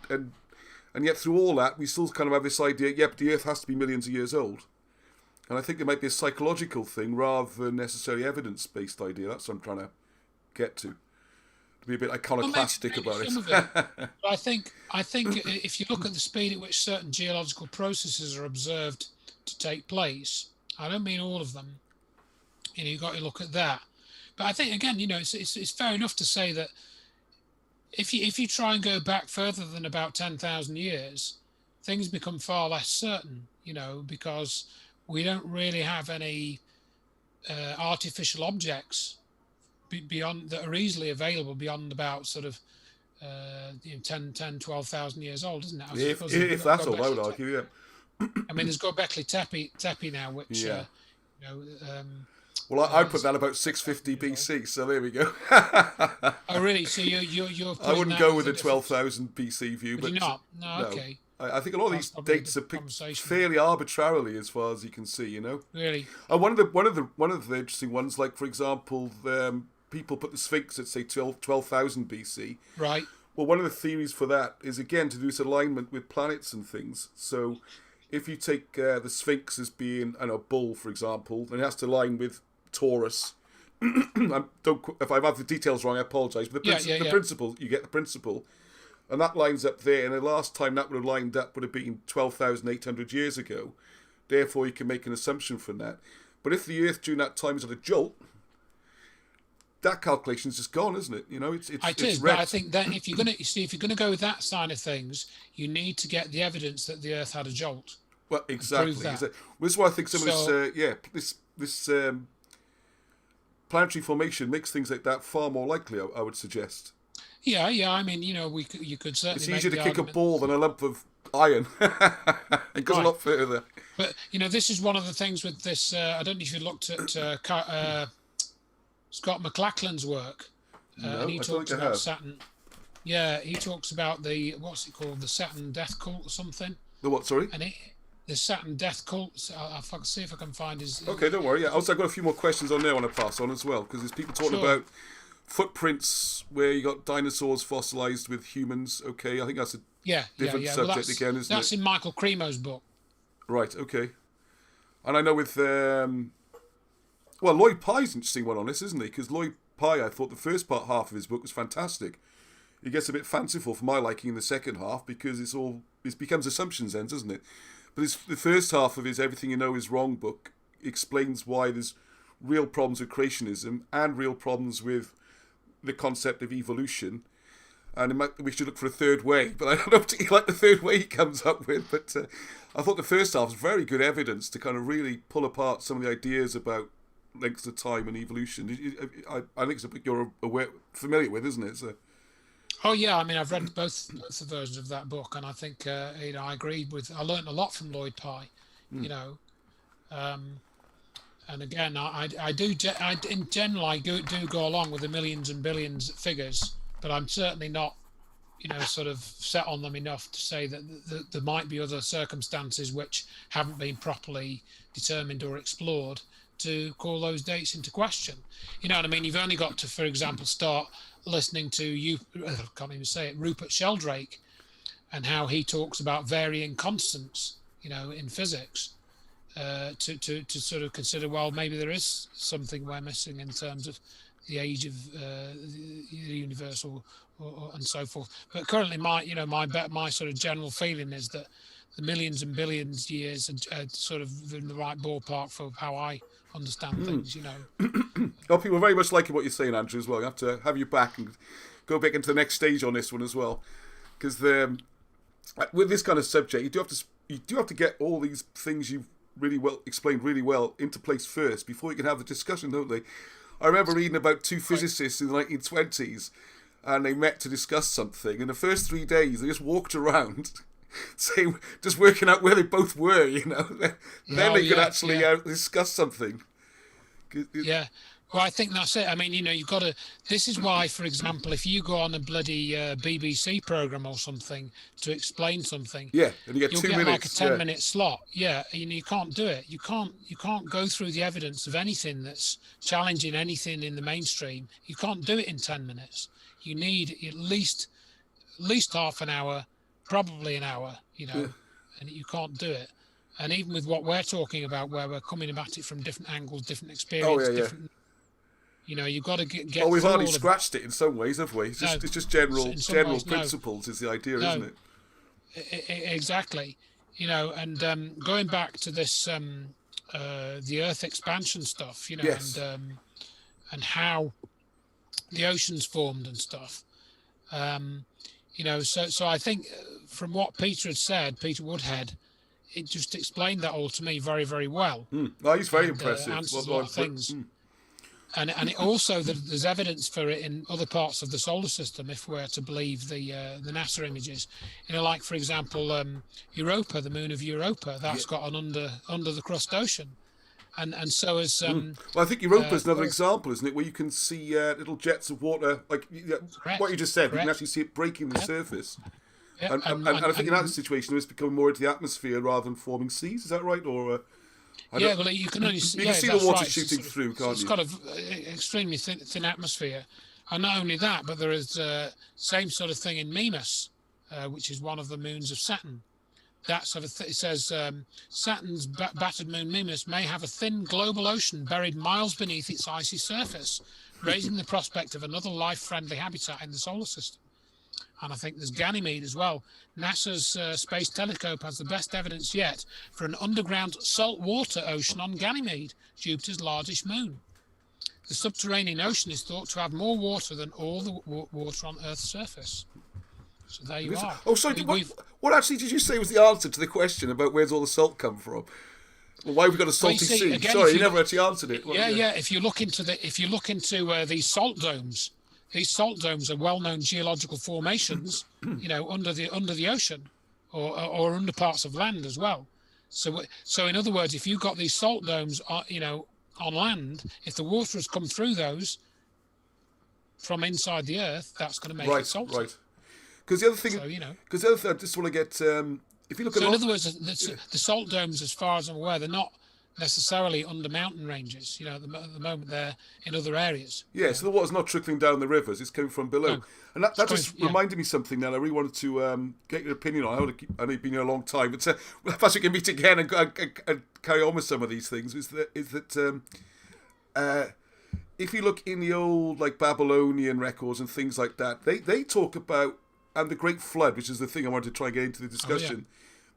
yet through all that we still kind of have this idea, but the Earth has to be millions of years old. And I think there might be a psychological thing rather than necessarily evidence-based idea. That's what I'm trying to get to be a bit iconoclastic about it. I think if you look at the speed at which certain geological processes are observed to take place, I don't mean all of them, you've got to look at that. But I think, again, it's fair enough to say that if you try and go back further than about 10,000 years, things become far less certain, because we don't really have any artificial objects beyond that are easily available beyond about sort of 12,000 years old, isn't it? If that's all, I would argue, yeah. I mean, there's Göbekli Tepe now, which well, I put that about 650 BC, so there we go. Oh, really? So you're I wouldn't go with the 12,000 BC view, but you're not. No, okay. I think a lot of these dates are picked fairly arbitrarily, as far as you can see. Really. One of the interesting ones, like for example, people put the Sphinx at say 12,000 BC. Right. Well, one of the theories for that is again to do this alignment with planets and things. So, if you take the Sphinx as being a bull, for example, then it has to align with Taurus. If I have the details wrong, I apologise. But the principle, you get the principle, and that lines up there. And the last time that would have lined up would have been 12,800 years ago. Therefore, you can make an assumption from that. But if the Earth during that time is at a jolt, that calculation's just gone, isn't it? It's but I think that if you're going to go with that side of things, you need to get the evidence that the Earth had a jolt. Well, exactly. This is why I think some of this planetary formation makes things like that far more likely. I would suggest. Yeah. I mean, you could certainly. It's easier to kick a ball than a lump of iron. It goes a lot further. But this is one of the things with this. I don't know if you looked at Scott McLachlan's work. No, and he talks about Saturn. Yeah, he talks about the what's it called, the Saturn death cult or something. The what? Sorry. And the Saturn death cult. I'll see if I can find his. Okay, don't worry. Yeah, also I've got a few more questions on there I want to pass on as well, because there's people talking about footprints where you got dinosaurs fossilized with humans. Okay, I think that's a different subject again, isn't it? That's in Michael Cremo's book. Right. Okay. And I know with well, Lloyd Pye's an interesting one on this, isn't he? Because Lloyd Pye, I thought the first half of his book was fantastic. It gets a bit fanciful for my liking in the second half because it becomes assumptions then, doesn't it? But the first half of his Everything You Know Is Wrong book explains why there's real problems with creationism and real problems with the concept of evolution. And we should look for a third way, but I don't know particularly like the third way he comes up with. But I thought the first half was very good evidence to kind of really pull apart some of the ideas about lengths of time and evolution. I think it's a book you're familiar with, isn't it? So. Oh yeah, I mean I've read both the versions of that book, and I think I agree with. I learned a lot from Lloyd Pye, you know, and again I do in general I do go along with the millions and billions figures, but I'm certainly not, you know, sort of set on them enough to say that there might be other circumstances which haven't been properly determined or explored to call those dates into question. You know what I mean? You've only got to, for example, start listening to I can't even say it, Rupert Sheldrake, and how he talks about varying constants, you know, in physics, to sort of consider, well, maybe there is something we're missing in terms of the age of the universe or and so forth. But currently, my sort of general feeling is that the millions and billions years are sort of in the right ballpark for how I understand things, you know. Well, people are very much liking what you're saying, Andrew, as well. I have to have you back and go back into the next stage on this one as well, because with this kind of subject, you do have to get all these things you've explained really well into place first before you can have the discussion, don't they? I remember reading about two physicists in the 1920s, and they met to discuss something. In the first 3 days, they just walked around, saying, just working out where they both were. You know, then they could actually discuss something. Yeah. Well, I think that's it. I mean, you know, you've got to. This is why, for example, if you go on a bloody BBC program or something to explain something, and you get you'll 2 get minutes, like a 10-minute slot. Yeah, you can't do it. You can't go through the evidence of anything that's challenging anything in the mainstream. You can't do it in 10 minutes. You need at least half an hour, probably an hour. You know, and you can't do it. And even with what we're talking about, where we're coming at it from different angles, different experience, different. You know, you've got to get. We've already scratched it in some ways, have we? It's just general principles is the idea, isn't it? Exactly. You know, and going back to this, the Earth expansion stuff, you know, and how the oceans formed and stuff. You know, so I think from what Peter had said, Peter Woodhead, it just explained that all to me very, very well. No, he's very impressive. Answers a lot of things. And it also there's evidence for it in other parts of the solar system, if we're to believe the NASA images. You know, like for example, Europa, the moon of Europa, that's got an under the crust ocean, and so is. Well, I think Europa is another example, isn't it, where you can see little jets of water, like what you just said. You can actually see it breaking the surface. Yeah, and I think in that situation, it's becoming more into the atmosphere rather than forming seas. Is that right, or? Well, you can only see, see the water shooting through, can't you? It's got an extremely thin atmosphere. And not only that, but there is same sort of thing in Mimas, which is one of the moons of Saturn. That sort of it says Saturn's battered moon Mimas may have a thin global ocean buried miles beneath its icy surface, raising the prospect of another life-friendly habitat in the solar system. And I think there's Ganymede as well. NASA's Space Telescope has the best evidence yet for an underground saltwater ocean on Ganymede, Jupiter's largest moon. The subterranean ocean is thought to have more water than all the water on Earth's surface. So there you are. Oh, sorry. What actually did you say was the answer to the question about where's all the salt come from? Well, why have we got a salty sea? Again, sorry, you never actually answered it. Yeah. If you look into these salt domes. These salt domes are well-known geological formations, you know, under the ocean, or under parts of land as well. So in other words, if you've got these salt domes, you know, on land, if the water has come through those from inside the Earth, that's going to make it salty. Right. Because the other thing, I just want to get. If you look at. So in other words, the salt domes, as far as I'm aware, they're not necessarily under mountain ranges. You know, at the moment they're in other areas. Yeah, so the water's not trickling down the rivers; it's coming from below. No, and that just reminded me something that I really wanted to get your opinion on. I know you've been here a long time, but perhaps we can meet again and carry on with some of these things. Is that if you look in the old like Babylonian records and things like that, they talk about, and the Great Flood, which is the thing I wanted to try and get into the discussion.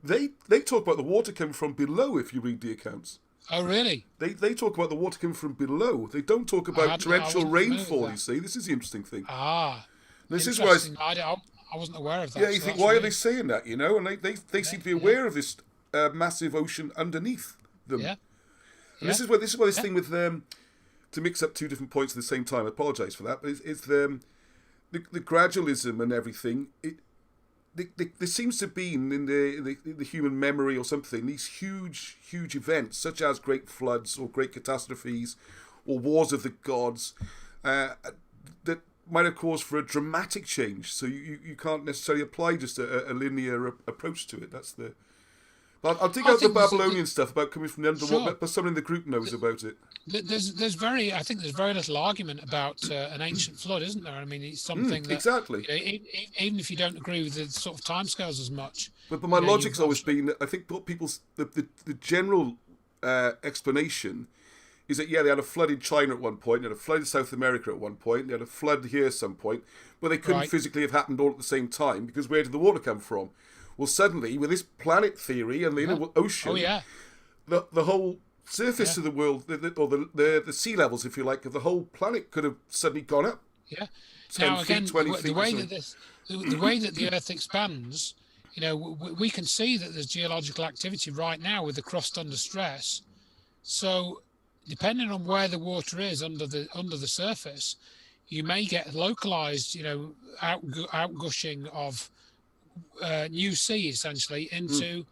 They talk about the water coming from below. If you read the accounts. Oh, really? They talk about the water coming from below. They don't talk about torrential rainfall. You see, this is the interesting thing. This is why I wasn't aware of that. Yeah, you think, why are they saying that? You know, and they seem to be aware of this massive ocean underneath them. Yeah. And this is why this thing with to mix up two different points at the same time. I apologise for that, but it's the gradualism and everything. There seems to be in the human memory or something these huge events such as great floods or great catastrophes or wars of the gods that might have caused for a dramatic change. So you can't necessarily apply just a linear approach to it. That's the. I'll dig out the Babylonian stuff about coming from the underwater, but someone in the group knows about it. I think there's very little argument about an ancient flood, isn't there? I mean, it's something that exactly. Even if you don't agree with the sort of timescales as much. But my logic's always been that I think what the general explanation is that they had a flood in China at one point, they had a flood in South America at one point, they had a flood here at some point, but they couldn't physically have happened all at the same time because where did the water come from? Well, suddenly, with this planet theory and the inner ocean, the whole surface of the world, or the sea levels, if you like, of the whole planet could have suddenly gone up. Yeah. 10 now, feet, again, 20 feet. The way that the Earth expands, we can see that there's geological activity right now with the crust under stress. So, depending on where the water is under the surface, you may get localized, outgushing of new sea essentially into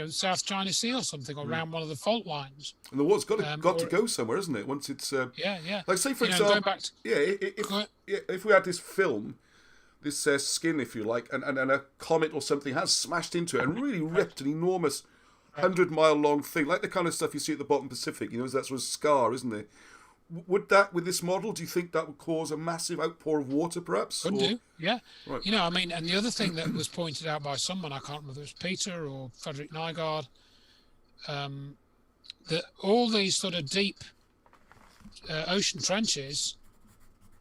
South China Sea or something, or around one of the fault lines. And the water's got to go somewhere, isn't it? Once it's like say for example, going back to, if we had this film, this skin, if you like, and a comet or something has smashed into it and really ripped an enormous 100-mile long thing, like the kind of stuff you see at the bottom Pacific, that sort of scar, isn't it? Would that, with this model, do you think that would cause a massive outpour of water, perhaps? Could do, yeah. Right. I mean, and the other thing that was pointed out by someone, I can't remember if it was Peter or Frederick Nygaard, that all these sort of deep ocean trenches,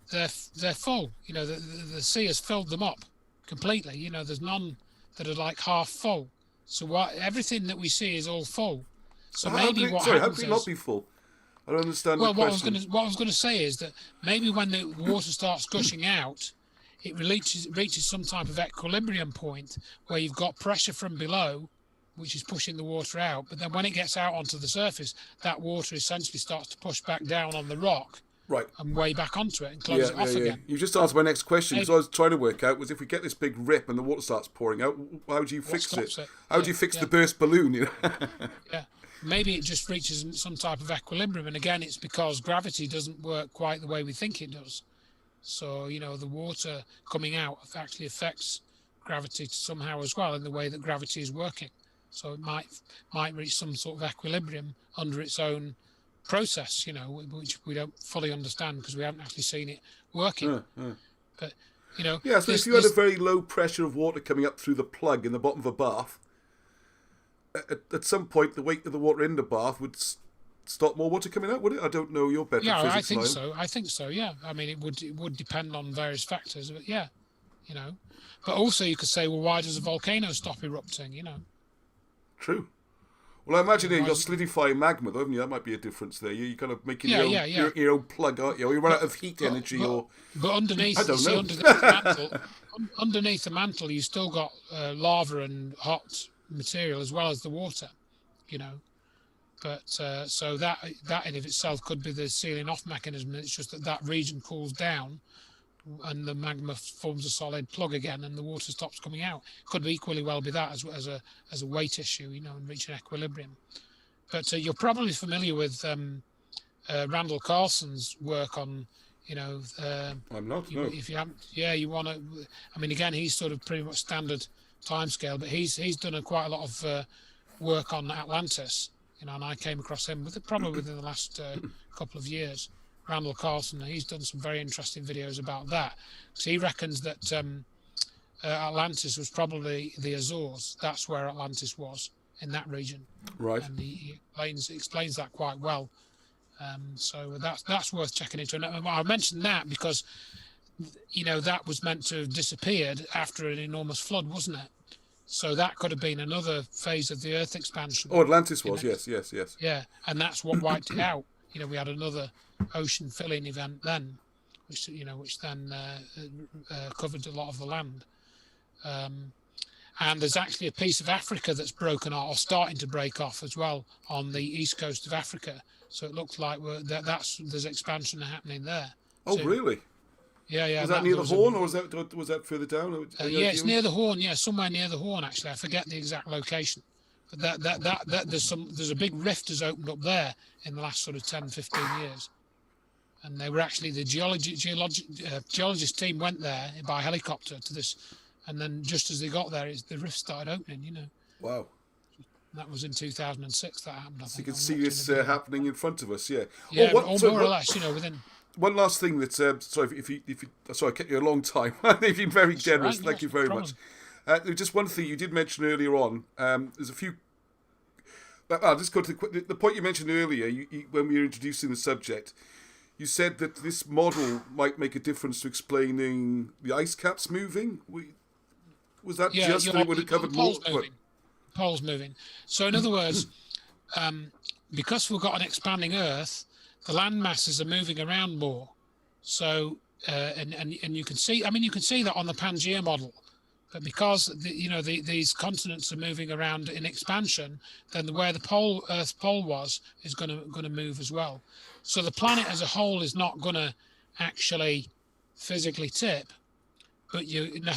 they're full. The sea has filled them up completely. There's none that are like half full. So everything that we see is all full. So how maybe could it not be full? I don't understand. Well, what I was going to say is that maybe when the water starts gushing out, it reaches some type of equilibrium point where you've got pressure from below, which is pushing the water out. But then when it gets out onto the surface, that water essentially starts to push back down on the rock, and way back onto it and close it off again. You just answered my next question, because I was trying to work out was if we get this big rip and the water starts pouring out, how do you fix it? How do you fix the burst balloon? Yeah. Maybe it just reaches some type of equilibrium, and again, it's because gravity doesn't work quite the way we think it does. So, the water coming out actually affects gravity somehow as well in the way that gravity is working. So it might reach some sort of equilibrium under its own process, which we don't fully understand because we haven't actually seen it working. But, so if you had a very low pressure of water coming up through the plug in the bottom of a bath, at some point the weight of the water in the bath would stop more water coming out, would it? I don't know. You're better at physics. I think so. Yeah. I mean, it would depend on various factors, but yeah, But also, you could say, well, why does a volcano stop erupting? True. Well, I imagine you've got solidifying magma, though, haven't you? That might be a difference there. You're kind of making your own plug, aren't you? Or you run out of heat energy, but underneath, I don't know. Underneath the mantle, you still got lava and hot material as well as the water, but so that in of itself could be the sealing off mechanism. It's just that region cools down and the magma forms a solid plug again and the water stops coming out. Could equally well be that as a weight issue, and reach an equilibrium. But you're probably familiar with Randall Carlson's work on I'm not. No. If you haven't, you want to. I mean, again, he's sort of pretty much standard timescale, but he's done quite a lot of work on Atlantis, and I came across him probably within the last couple of years. Randall Carlson, he's done some very interesting videos about that. So he reckons that Atlantis was probably the Azores. That's where Atlantis was, in that region. Right. And he explains that quite well. So that's worth checking into. And I mentioned that because, that was meant to have disappeared after an enormous flood, wasn't it? So that could have been another phase of the Earth expansion. Oh, Atlantis was, yes. Yeah, and that's what wiped it out. We had another ocean filling event then, which then covered a lot of the land. And there's actually a piece of Africa that's broken off, or starting to break off as well, on the east coast of Africa. So it looks like there's expansion happening there. Oh, really? Yeah. Was that near the Horn, or was that further down? Yeah, it's near the Horn. Yeah, somewhere near the Horn. Actually, I forget the exact location. But there's a big rift has opened up there in the last sort of 10, 15 years. And they were actually the geologist team went there by helicopter to this, and then just as they got there, the rift started opening. Wow. That was in 2006 that happened. So you can see this happening in front of us. Yeah. Yeah, more or less. Within. One last thing that sorry if you sorry I kept you a long time. You've been very generous. Thank you very much. Just one thing you did mention earlier on. There's a few. I'll just go to the point you mentioned earlier. When we were introducing the subject, you said that this model might make a difference to explaining the ice caps moving. Was that just that it would have covered more? Poles moving. So in other words, because we've got an expanding Earth, the land masses are moving around more. So and you can see. You can see that on the Pangea model. But because these continents are moving around in expansion, then where the Earth pole was is going to move as well. So the planet as a whole is not going to actually physically tip, but you're going to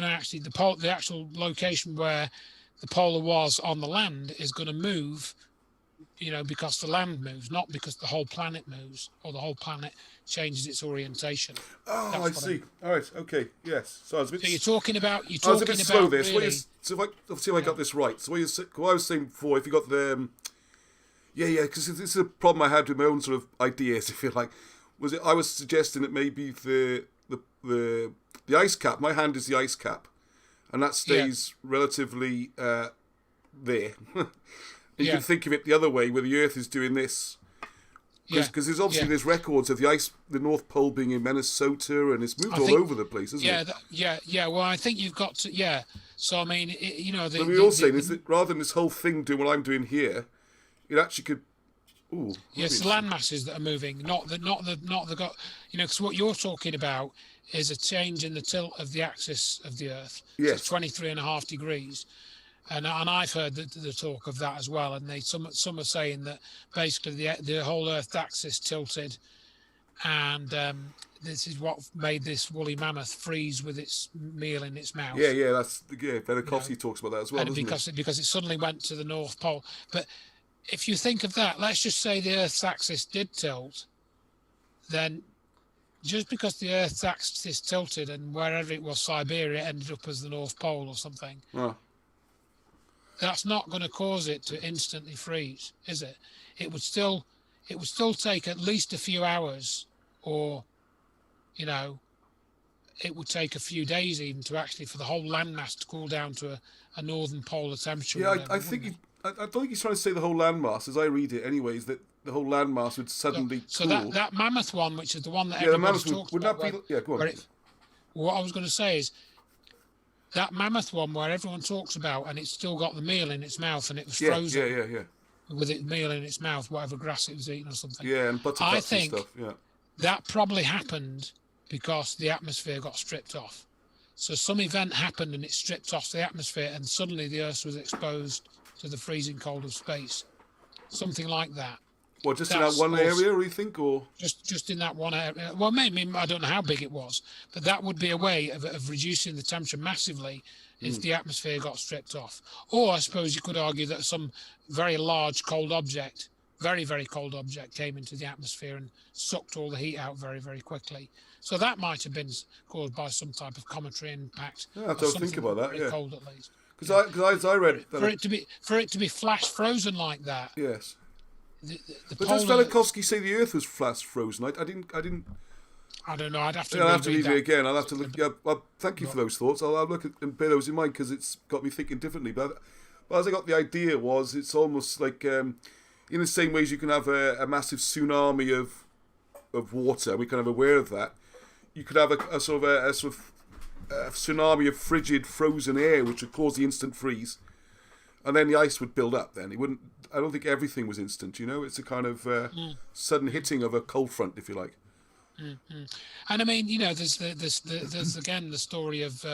actually the actual location where the polar was on the land is going to move. Because the land moves, not because the whole planet moves or the whole planet changes its orientation. Oh, I see. All right. Okay. Yes. So I was a bit. So you're talking about. I was a bit slow there. Really, so if I got this right. So what I was saying before, if you got the, because this is a problem I had with my own sort of ideas, if you like. I was suggesting that maybe the ice cap. My hand is the ice cap, and that stays relatively there. You can think of it the other way, where the Earth is doing this. Because there's obviously there's records of the North Pole being in Minnesota, and it's moved all over the place, isn't it? Yeah. Well, I think you've got to. Yeah. So I mean, But we're all saying is that rather than this whole thing doing what I'm doing here, it actually could. Ooh. Yes, the land masses that are moving, not the. Because what you're talking about is a change in the tilt of the axis of the Earth. Yes. So 23.5 degrees. And I've heard the talk of that as well, and some are saying that basically the whole Earth axis tilted, and this is what made this woolly mammoth freeze with its meal in its mouth. Yeah, that's Velikovsky talks about that as well, and because it suddenly went to the North Pole. But if you think of that, let's just say the Earth's axis did tilt, then just because the Earth's axis tilted and wherever it was, Siberia ended up as the North Pole or something. Oh. That's not going to cause it to instantly freeze, is it? It would still take at least a few hours, or, it would take a few days even for the whole landmass to cool down to a northern polar temperature. Yeah, I don't think he's trying to say the whole landmass, as I read it, anyways, that the whole landmass would suddenly cool. So that mammoth one, which is the one that everybody talks about. Go on. What I was going to say is, that mammoth one where everyone talks about, and it's still got the meal in its mouth, and it was frozen. Yeah. With its meal in its mouth, whatever grass it was eating or something. Yeah, and buttercups and stuff. Yeah. That probably happened because the atmosphere got stripped off. So some event happened and it stripped off the atmosphere, and suddenly the Earth was exposed to the freezing cold of space. Something like that. Well, just in that one area, you think, or just in that one area? Well, maybe I don't know how big it was, but that would be a way of reducing the temperature massively if the atmosphere got stripped off. Or I suppose you could argue that some very large cold object, very very cold object, came into the atmosphere and sucked all the heat out very very quickly. So that might have been caused by some type of cometary impact. Yeah, I have to think about that. Yeah, cold at least. Because I read for it to be flash frozen like that. Yes. But does Velikovsky say the Earth was flash frozen? I didn't. I don't know. I'd have to. I'll have to read it again. I'll have to look. Yeah, well, thank you for those thoughts. I'll look at and bear those in mind because it's got me thinking differently. But as I got the idea was, it's almost like in the same way as you can have a massive tsunami of water, we're kind of aware of that, you could have a sort of tsunami of frigid, frozen air, which would cause the instant freeze, and then the ice would build up. Then it wouldn't. I don't think everything was instant. It's a kind of sudden hitting of a cold front, if you like. Mm-hmm. And I mean, there's again the story of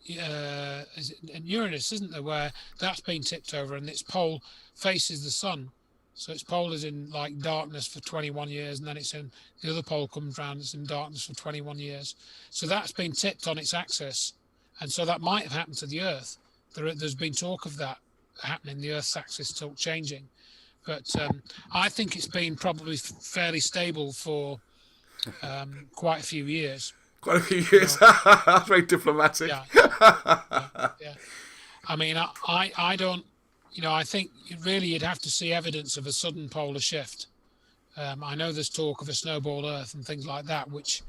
Uranus, isn't there, where that's been tipped over and its pole faces the sun. So its pole is in like darkness for 21 years, and then it's in the other pole comes round, it's in darkness for 21 years. So that's been tipped on its axis, and so that might have happened to the Earth. There's been talk of that happening, the Earth's axis talk changing, but I think it's been probably fairly stable for quite a few years. Quite a few years. That's very diplomatic. Yeah. I mean, I don't. I think really you'd have to see evidence of a sudden polar shift. I know there's talk of a snowball Earth and things like that, which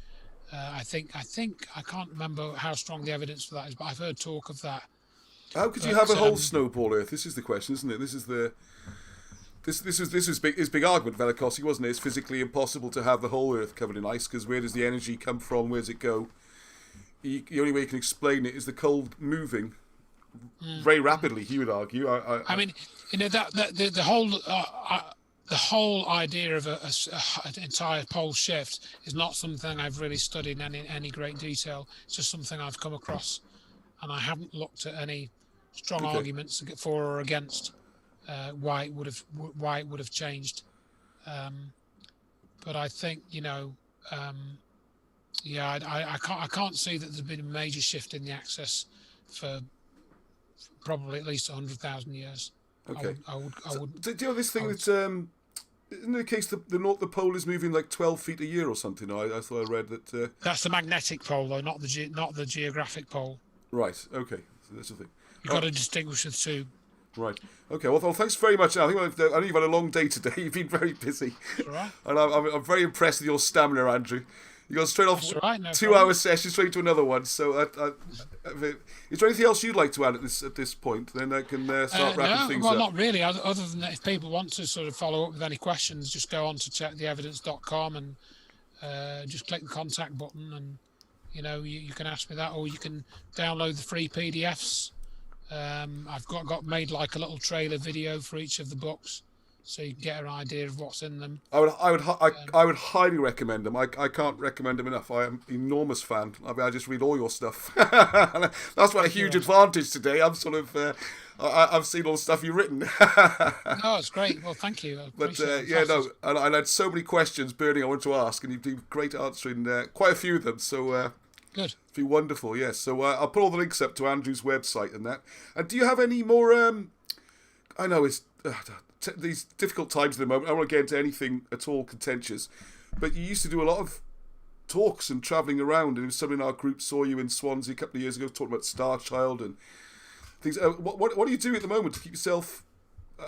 I think I can't remember how strong the evidence for that is, but I've heard talk of that. How could you have a whole snowball Earth? This is the question, isn't it? This is his big argument, Velikovsky, wasn't it? It's physically impossible to have the whole Earth covered in ice, because where does the energy come from? Where does it go? The only way you can explain it is the cold moving very rapidly. He would argue. I mean, that the whole idea of an entire pole shift is not something I've really studied in any great detail. It's just something I've come across, and I haven't looked at any strong arguments for or against why it would have changed. But I think I can't see that there's been a major shift in the axis for probably at least 100,000 years. Okay. I would. Do you know this thing that isn't it the case that the pole is moving like 12 feet a year or something? I thought I read that. That's the magnetic pole, though, not the geographic pole. Right. Okay. So that's the thing. You've got to distinguish the two. Right. Okay. Well, thanks very much. I know you've had a long day today. You've been very busy. That's all right. And I'm very impressed with your stamina, Andrew. You got straight off no 2 hour session straight to another one. So, is there anything else you'd like to add at this point? Then I can start wrapping things up. Well, not really. Other than that, if people want to sort of follow up with any questions, just go on to checktheevidence.com and just click the contact button, and you can ask me that, or you can download the free PDFs. I've got made like a little trailer video for each of the books, so you can get an idea of what's in them. I would highly recommend them. I can't recommend them enough. I am an enormous fan. I just read all your stuff. That's a huge advantage today. I'm sort of I've seen all the stuff you've written. No, it's great. Well, thank you. And I had so many questions burning I want to ask, and you've been great answering quite a few of them. So good. It's been wonderful. Yes. So I'll put all the links up to Andrew's website and that. And do you have any more? I know it's. These difficult times at the moment, I don't want to get into anything at all contentious, but you used to do a lot of talks and travelling around, and somebody in our group saw you in Swansea a couple of years ago talking about Star Child and things. What do you do at the moment to keep yourself?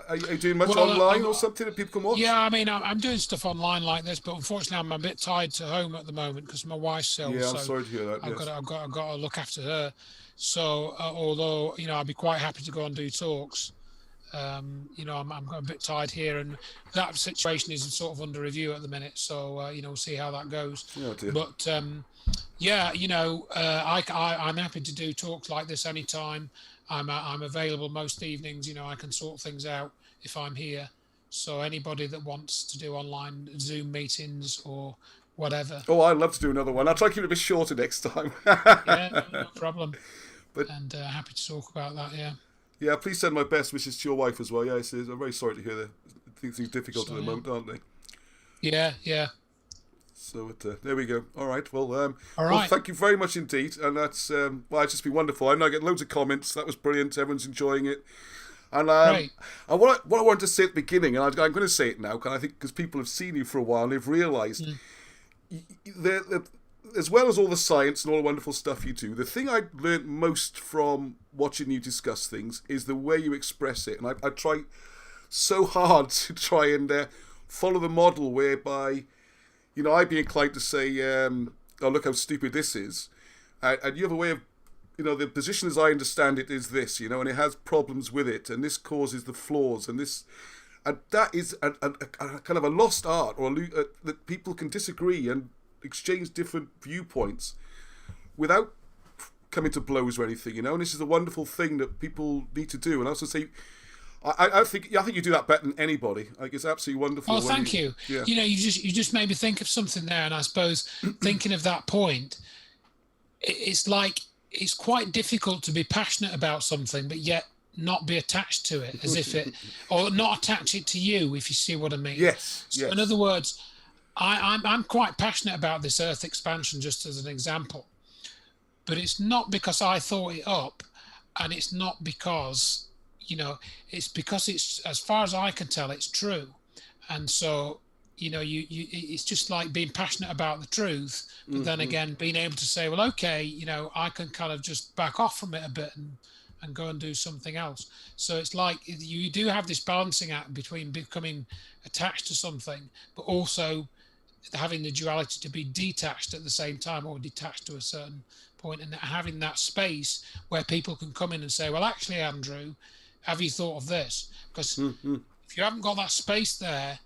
Are you doing much online or something that people can watch? Yeah, I mean, I'm doing stuff online like this, but unfortunately I'm a bit tied to home at the moment because my wife's ill. Yeah, I'm sorry to hear that. I've got to look after her. So although I'd be quite happy to go and do talks. I'm a bit tied here, and that situation is sort of under review at the minute. So we'll see how that goes. Oh, dear. But I'm happy to do talks like this anytime. I'm available most evenings. I can sort things out if I'm here. So anybody that wants to do online Zoom meetings or whatever. Oh, I'd love to do another one. I'll try to keep it a bit shorter next time. Yeah, no problem. And happy to talk about that. Yeah. Yeah, please send my best wishes to your wife as well. Yeah, I'm very sorry to hear that. Things are difficult at the moment, aren't they? Yeah. So there we go. All right. Well, all right. Well, thank you very much indeed. And that's it's just been wonderful. I know I get loads of comments. That was brilliant. Everyone's enjoying it. And what I wanted to say at the beginning, and I'm going to say it now, because people have seen you for a while and they've realised as well as all the science and all the wonderful stuff you do, the thing I learnt most from watching you discuss things is the way you express it. And I try so hard to try and follow the model whereby, I'd be inclined to say, oh, look how stupid this is. And you have a way of, the position as I understand it is this, and it has problems with it, and this causes the flaws, and this... And that is a kind of a lost art, or that people can disagree and exchange different viewpoints without coming to blows or anything, And this is a wonderful thing that people need to do. And I also say, I think you do that better than anybody. Like, it's absolutely wonderful. Oh, thank you. Yeah. You just made me think of something there, and I suppose thinking of that point, it's like it's quite difficult to be passionate about something, but yet not be attached to it, as if it, or not attach it to you, if you see what I mean. Yes. So in other words, I'm quite passionate about this Earth expansion, just as an example, but it's not because I thought it up, and it's not because, it's because it's, as far as I can tell, it's true. And so, it's just like being passionate about the truth, but then again, being able to say, well, okay, I can kind of just back off from it a bit and go and do something else. So it's like you do have this balancing act between becoming attached to something, but also having the duality to be detached at the same time, or detached to a certain point, and having that space where people can come in and say, well, actually, Andrew, have you thought of this? Because if you haven't got that space there,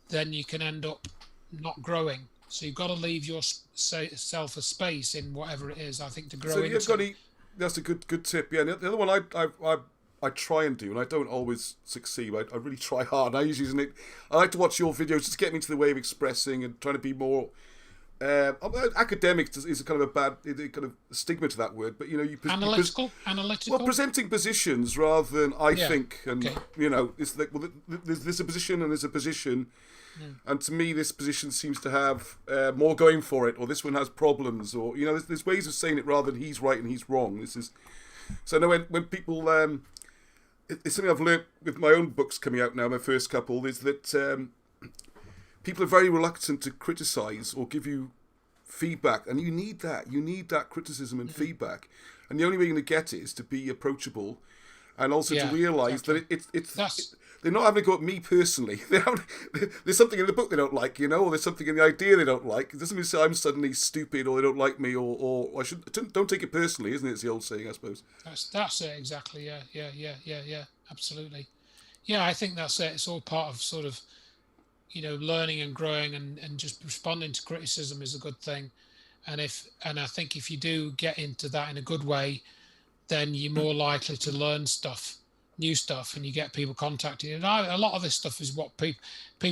then you can end up not growing. So you've got to leave yourself a space in whatever it is, I think, to grow into. That's a good tip. Yeah, and the other one I try and do, and I don't always succeed. I really try hard. I like to watch your videos just to get me into the way of expressing and trying to be more academic. Is a kind of a bad kind of stigma to that word, but analytical. Well, presenting positions rather than I think, and it's like, well, there's a position and there's a position. And to me, this position seems to have more going for it, or this one has problems, or there's ways of saying it rather than he's right and he's wrong. So I know when people, it's something I've learnt with my own books coming out now. My first couple is that people are very reluctant to criticise or give you feedback, and you need that. You need that criticism and feedback, and the only way you're going to get it is to be approachable, and also to realise that they're not having to go at me personally. There's something in the book they don't like, or there's something in the idea they don't like. It doesn't mean to say I'm suddenly stupid or they don't like me, or I don't take it personally, isn't it? It's the old saying, I suppose. That's it, exactly. Yeah, absolutely. Yeah, I think that's it. It's all part of sort of, learning and growing, and just responding to criticism is a good thing. And I think if you do get into that in a good way, then you're more likely to learn new stuff, and you get people contacting you. And a lot of this stuff is what people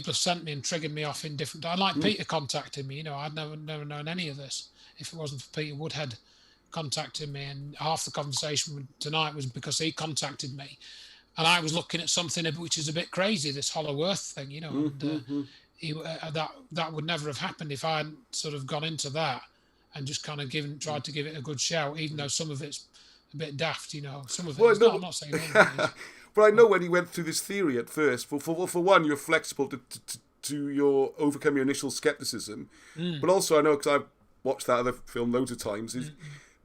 have sent me and triggered me off in different. I like Peter contacting me. I'd never known any of this if it wasn't for Peter Woodhead contacting me. And half the conversation tonight was because he contacted me, and I was looking at something which is a bit crazy, this hollow Earth thing, and that would never have happened if I hadn't sort of gone into that and just kind of tried to give it a good shout, even though some of it's a bit daft, some of it. I'm not saying anything. But I know when he went through this theory at first, for one, you're flexible to your overcome your initial skepticism, but also I know, because I've watched that other film loads of times,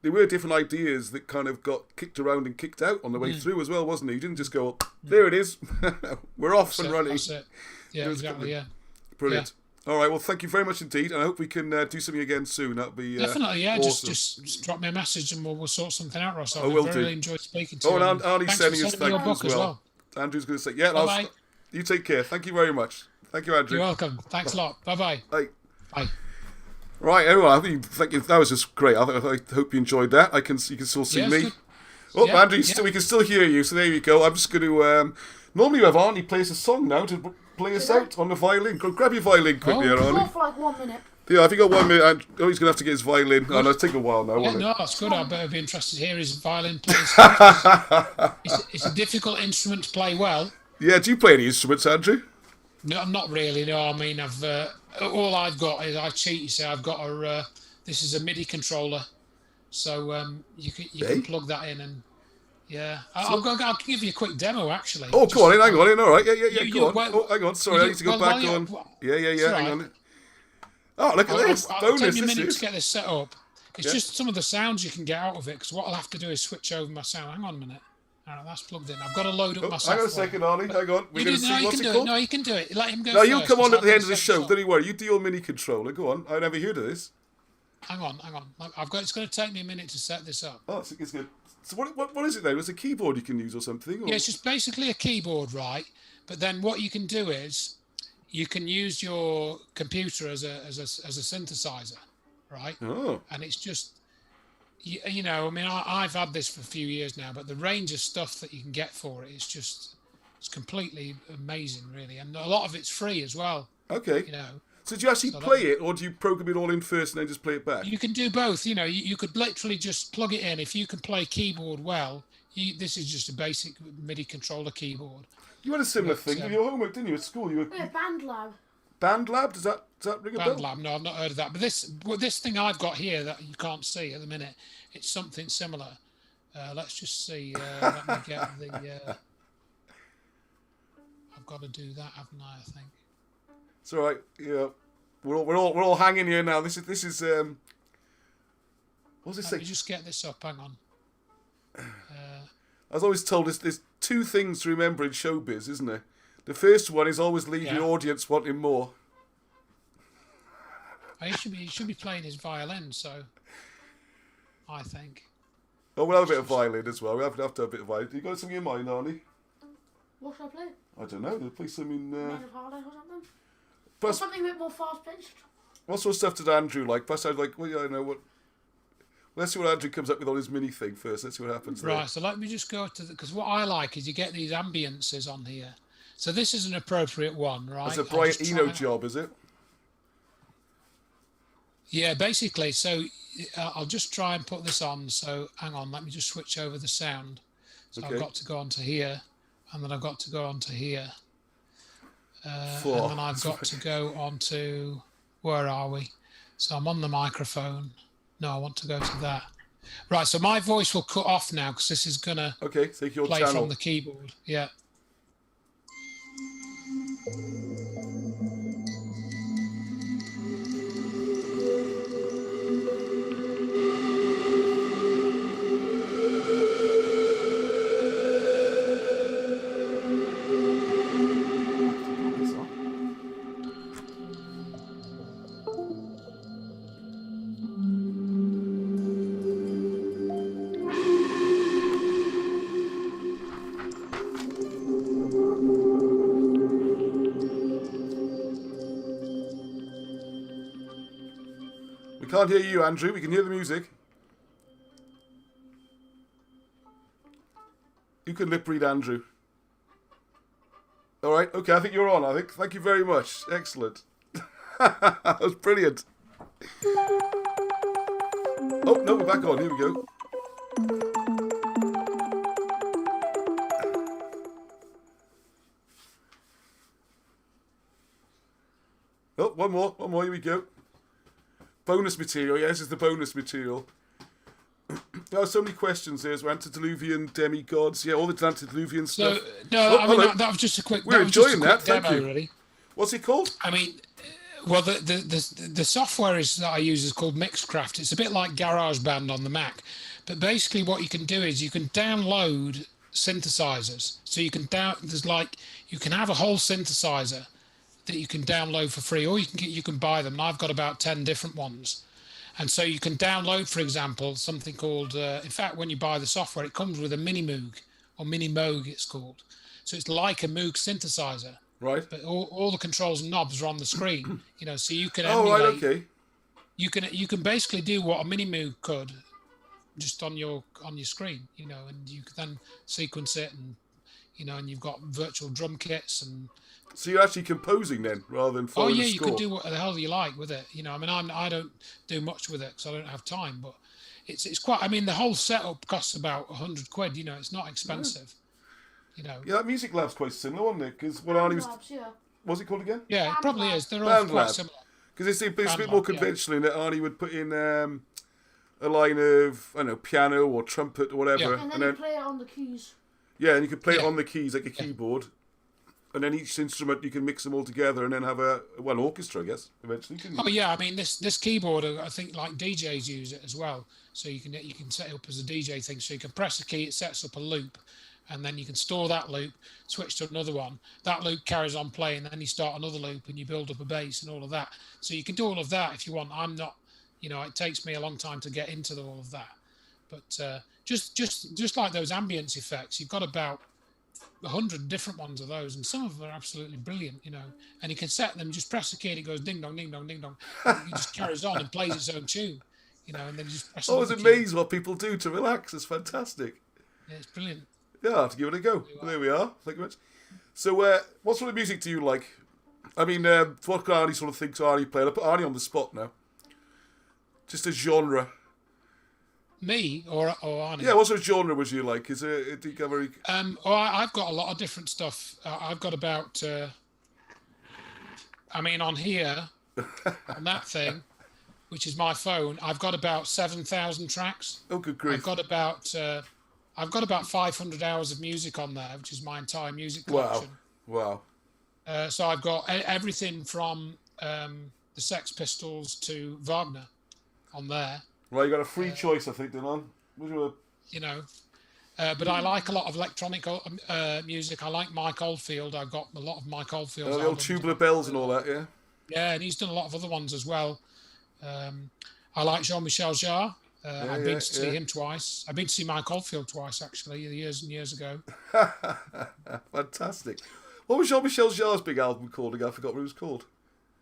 there were different ideas that kind of got kicked around and kicked out on the way through as well, wasn't it? You didn't just go, there it is, we're off and running. That's it. Yeah, exactly, yeah. Brilliant. Yeah. All right, well, thank you very much indeed, and I hope we can do something again soon. That'll be definitely, yeah. Awesome. Just drop me a message and we'll sort something out, Ross. I will really enjoyed speaking to you. And Arnie's sending us thank you as well. Andrew's going to say, yeah, you take care. Thank you very much. Thank you, Andrew. You're welcome. Thanks a lot. Bye-bye. Bye. Bye. Right, everyone, thank you. That was just great. I hope you enjoyed that. You can still see me. Good. Oh, yeah, Andrew, we can still hear you. So there you go. I'm just going to. Normally, we have Arnie play us a song now to play us out on the violin. Go grab your violin quickly, Arnie. Go for like 1 minute. Yeah, I think I got 1 minute. He's going to have to get his violin. Oh, no, it'll take a while now, won't it? No, that's good. I better be interested to hear his violin playing. It's a difficult instrument to play well. Yeah, do you play any instruments, Andrew? No, not really. No, I mean, all I've got is I cheat. You see, I've got this is a MIDI controller, so you can plug that in and. Yeah, I'll give you a quick demo actually. Oh, go on in, hang on in. All right, yeah, go on. Hang on, sorry, I need to go back on. Yeah, hang on. Oh, look at this. It'll take me a minute to get this set up. It's just some of the sounds you can get out of it, because what I'll have to do is switch over my sound. Hang on a minute. All right, that's plugged in. I've got to load up my software. Hang on a second, Arnie. Hang on. We're going to see what's it called. No, you can do it. Let him go. No, you'll come on at the end of the show. Don't you worry. You do your mini controller. Go on. I never heard of this. Hang on. It's going to take me a minute to set this up. Oh, it's good. So what is it then? Is it a keyboard you can use or something? Or? Yeah, it's just basically a keyboard, right? But then what you can do is you can use your computer as a synthesizer, right? Oh. And it's just you know, I mean, I've had this for a few years now, but the range of stuff that you can get for it is just it's completely amazing, really, and a lot of it's free as well. Okay. You know. So do you actually play it, or do you program it all in first and then just play it back? You can do both. You know, you could literally just plug it in. If you can play keyboard well, this is just a basic MIDI controller keyboard. You had a similar thing with your homework, didn't you, at school? You were Band Lab. Band Lab? Does that ring a bell? Band Lab? No, I've not heard of that. But this thing I've got here that you can't see at the minute, it's something similar. Let's just see. Let me get the. I've got to do that, haven't I? I think. It's all right. Yeah, we're all hanging here now. This is what's this Let thing? me just get this up. Hang on. I was always told there's two things to remember in showbiz, isn't there? The first one is always leave the audience wanting more. He should be playing his violin, so I think. Oh, we'll have a bit of violin as well. We have to have a bit of violin. You got something in mind, Arnie? What should I play? I don't know. They'll play something. Maid of Harley or something? Plus, Something a bit more fast-paced. what sort of stuff did Andrew like? Plus, I'd like. Well, yeah, I know what. Let's see what Andrew comes up with on his mini thing first. Let's see what happens. Right. There. So let me just go to because what I like is you get these ambiances on here. So this is an appropriate one, right? It's a Brian Eno job, is it? Yeah, basically. So I'll just try and put this on. So hang on, let me just switch over the sound. So Okay. I've got to go onto here, and then I've got to go onto here, and Four. then I've got to go onto where are we? So I'm on the microphone. No, I want to go to that. Right. So my voice will cut off now because this is gonna Okay, take your play channel. from the keyboard. Yeah. We can't hear you, Andrew. We can hear the music. You can lip read, Andrew. All right. Okay, I think you're on. I think. Thank you very much. Excellent. That was brilliant. Oh no, we're back on. Here we go. Oh, one more. Here we go. Bonus material. Yeah, this is the bonus material. There are so many questions there. So antediluvian demigods. Yeah, all the antediluvian stuff. So no, I mean hello. that was just a quick. We're that was just a enjoying quick that, thank demo, you. Really. What's it called? I mean, well, the software that I use is called Mixcraft. It's a bit like GarageBand on the Mac, but basically what you can do is you can download synthesizers. So you can you can have a whole synthesizer that you can download for free, or you can buy them. And I've got about 10 different ones. And so you can download, for example, something called, in fact, when you buy the software, it comes with a Mini Moog, or Mini Moog it's called. So it's like a Moog synthesizer. Right. But all the controls and knobs are on the screen, you know, so you can Oh, emulate. right, okay. You can basically do what a Mini Moog could, just on your screen, you know, and you can then sequence it, and you know, and you've got virtual drum kits and. So you're actually composing then, rather than following Oh yeah, the you score. could do what the hell you like with it. You know, I mean, I don't do much with it because I don't have time. But it's quite. I mean, the whole setup costs about £100. You know, it's not expensive. You know. Yeah, that Music Lab's quite similar, wasn't it? Because what Arnie was... Labs, yeah. What's it called again? Yeah, it probably is. They're all Band quite Lab. similar. Because it's a bit Band more Lab, yeah. conventional in that Arnie would put in a line of, I don't know, piano or trumpet or whatever. Yeah. And then you play it on the keys. Yeah, and you can play it Yeah. on the keys like a keyboard. And then each instrument, you can mix them all together and then have an orchestra, I guess, eventually, couldn't you? Oh yeah, I mean this keyboard, I think like DJs use it as well. So you can set it up as a DJ thing. So you can press a key, it sets up a loop, and then you can store that loop, switch to another one. That loop carries on playing, then you start another loop and you build up a bass and all of that. So you can do all of that if you want. I'm not, you know, it takes me a long time to get into all of that. But just like those ambience effects, you've got about 100 different ones of those, and some of them are absolutely brilliant, you know. And you can set them, just press the key, and it goes ding dong, ding dong, ding dong. And it just carries on and plays its own tune, you know. And then you just press. I was amazed what people do to relax. It's fantastic. Yeah, it's brilliant. Yeah, I'll have to give it a go. There we are. Thank you very much. So, what sort of music do you like? I mean, what kind of sort of things Arnie playing? I put Arnie on the spot now. Just a genre. Me or Arnie? Yeah, what sort of genre would you like? Is it? Do you have very... I've got a lot of different stuff. I've got about. I mean, on here, on that thing, which is my phone, I've got about 7,000 tracks. Oh, good grief! I've got about 500 hours of music on there, which is my entire music collection. Wow! So I've got everything from the Sex Pistols to Wagner on there. Well, you got a free choice, I think, Dylan. You know, but I like a lot of electronic music. I like Mike Oldfield. I've got a lot of Mike Oldfield. The old Tubular Bells and all that, yeah. Yeah, and he's done a lot of other ones as well. I like Jean-Michel Jarre. I've been to see him twice. I've been to see Mike Oldfield twice, actually, years and years ago. Fantastic. What was Jean-Michel Jarre's big album called again? I forgot what it was called.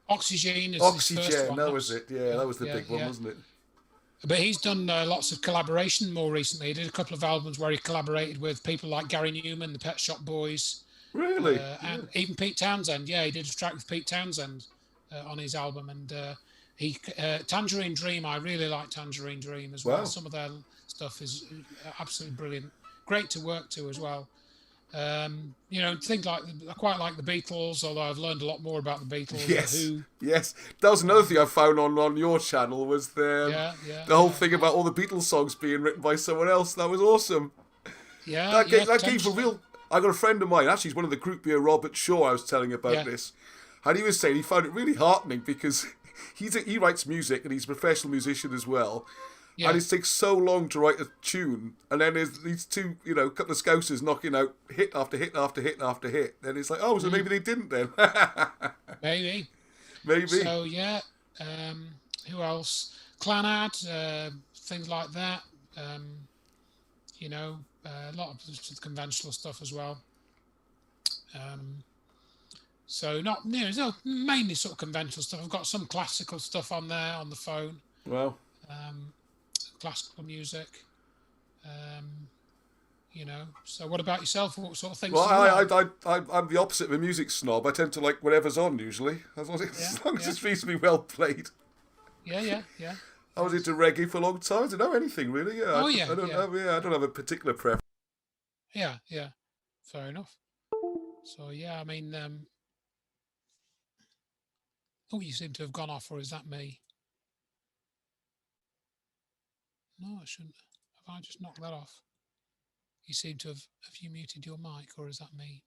Oxygen is his first one. That was it. Yeah, that was the big one, wasn't it? But he's done lots of collaboration more recently. He did a couple of albums where he collaborated with people like Gary Newman, the Pet Shop Boys. Really? And even Pete Townsend. Yeah, he did a track with Pete Townsend on his album. And Tangerine Dream, I really like Tangerine Dream as well. Wow. Some of their stuff is absolutely brilliant. Great to work to as well. You know, things like I quite like the Beatles, although I've learned a lot more about the Beatles. Yes. That was another thing I found on your channel was the whole thing about all the Beatles songs being written by someone else. That was awesome. Yeah, that came from real. I got a friend of mine, actually, he's one of the group here, Robert Shaw. I was telling about this, and he was saying he found it really heartening because he writes music and he's a professional musician as well. Yeah. And it takes so long to write a tune, and then there's these two, you know, couple of scousers knocking out hit after hit after hit after hit. Then it's like, oh, so maybe they didn't then. Maybe. So yeah, who else? Clanad, things like that. You know, a lot of conventional stuff as well. So not, you know, mainly sort of conventional stuff. I've got some classical stuff on there on the phone. Wow. Classical music, you know. So what about yourself? What sort of things? Well, I'm the opposite of a music snob. I tend to like whatever's on usually, as long as it's reasonably well played. Yeah. I was into reggae for a long time. I don't know anything really. Yeah. I don't have a particular preference. Yeah. Fair enough. So yeah, I mean, you seem to have gone off, or is that me? No, I shouldn't. Have I just knocked that off? You seem to have you muted your mic, or is that me?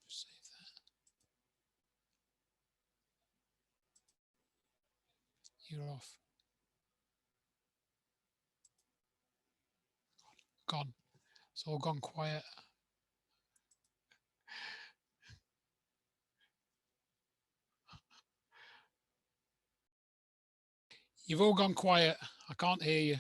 Just save that. You're off. Gone. It's all gone quiet. You've all gone quiet. I can't hear you.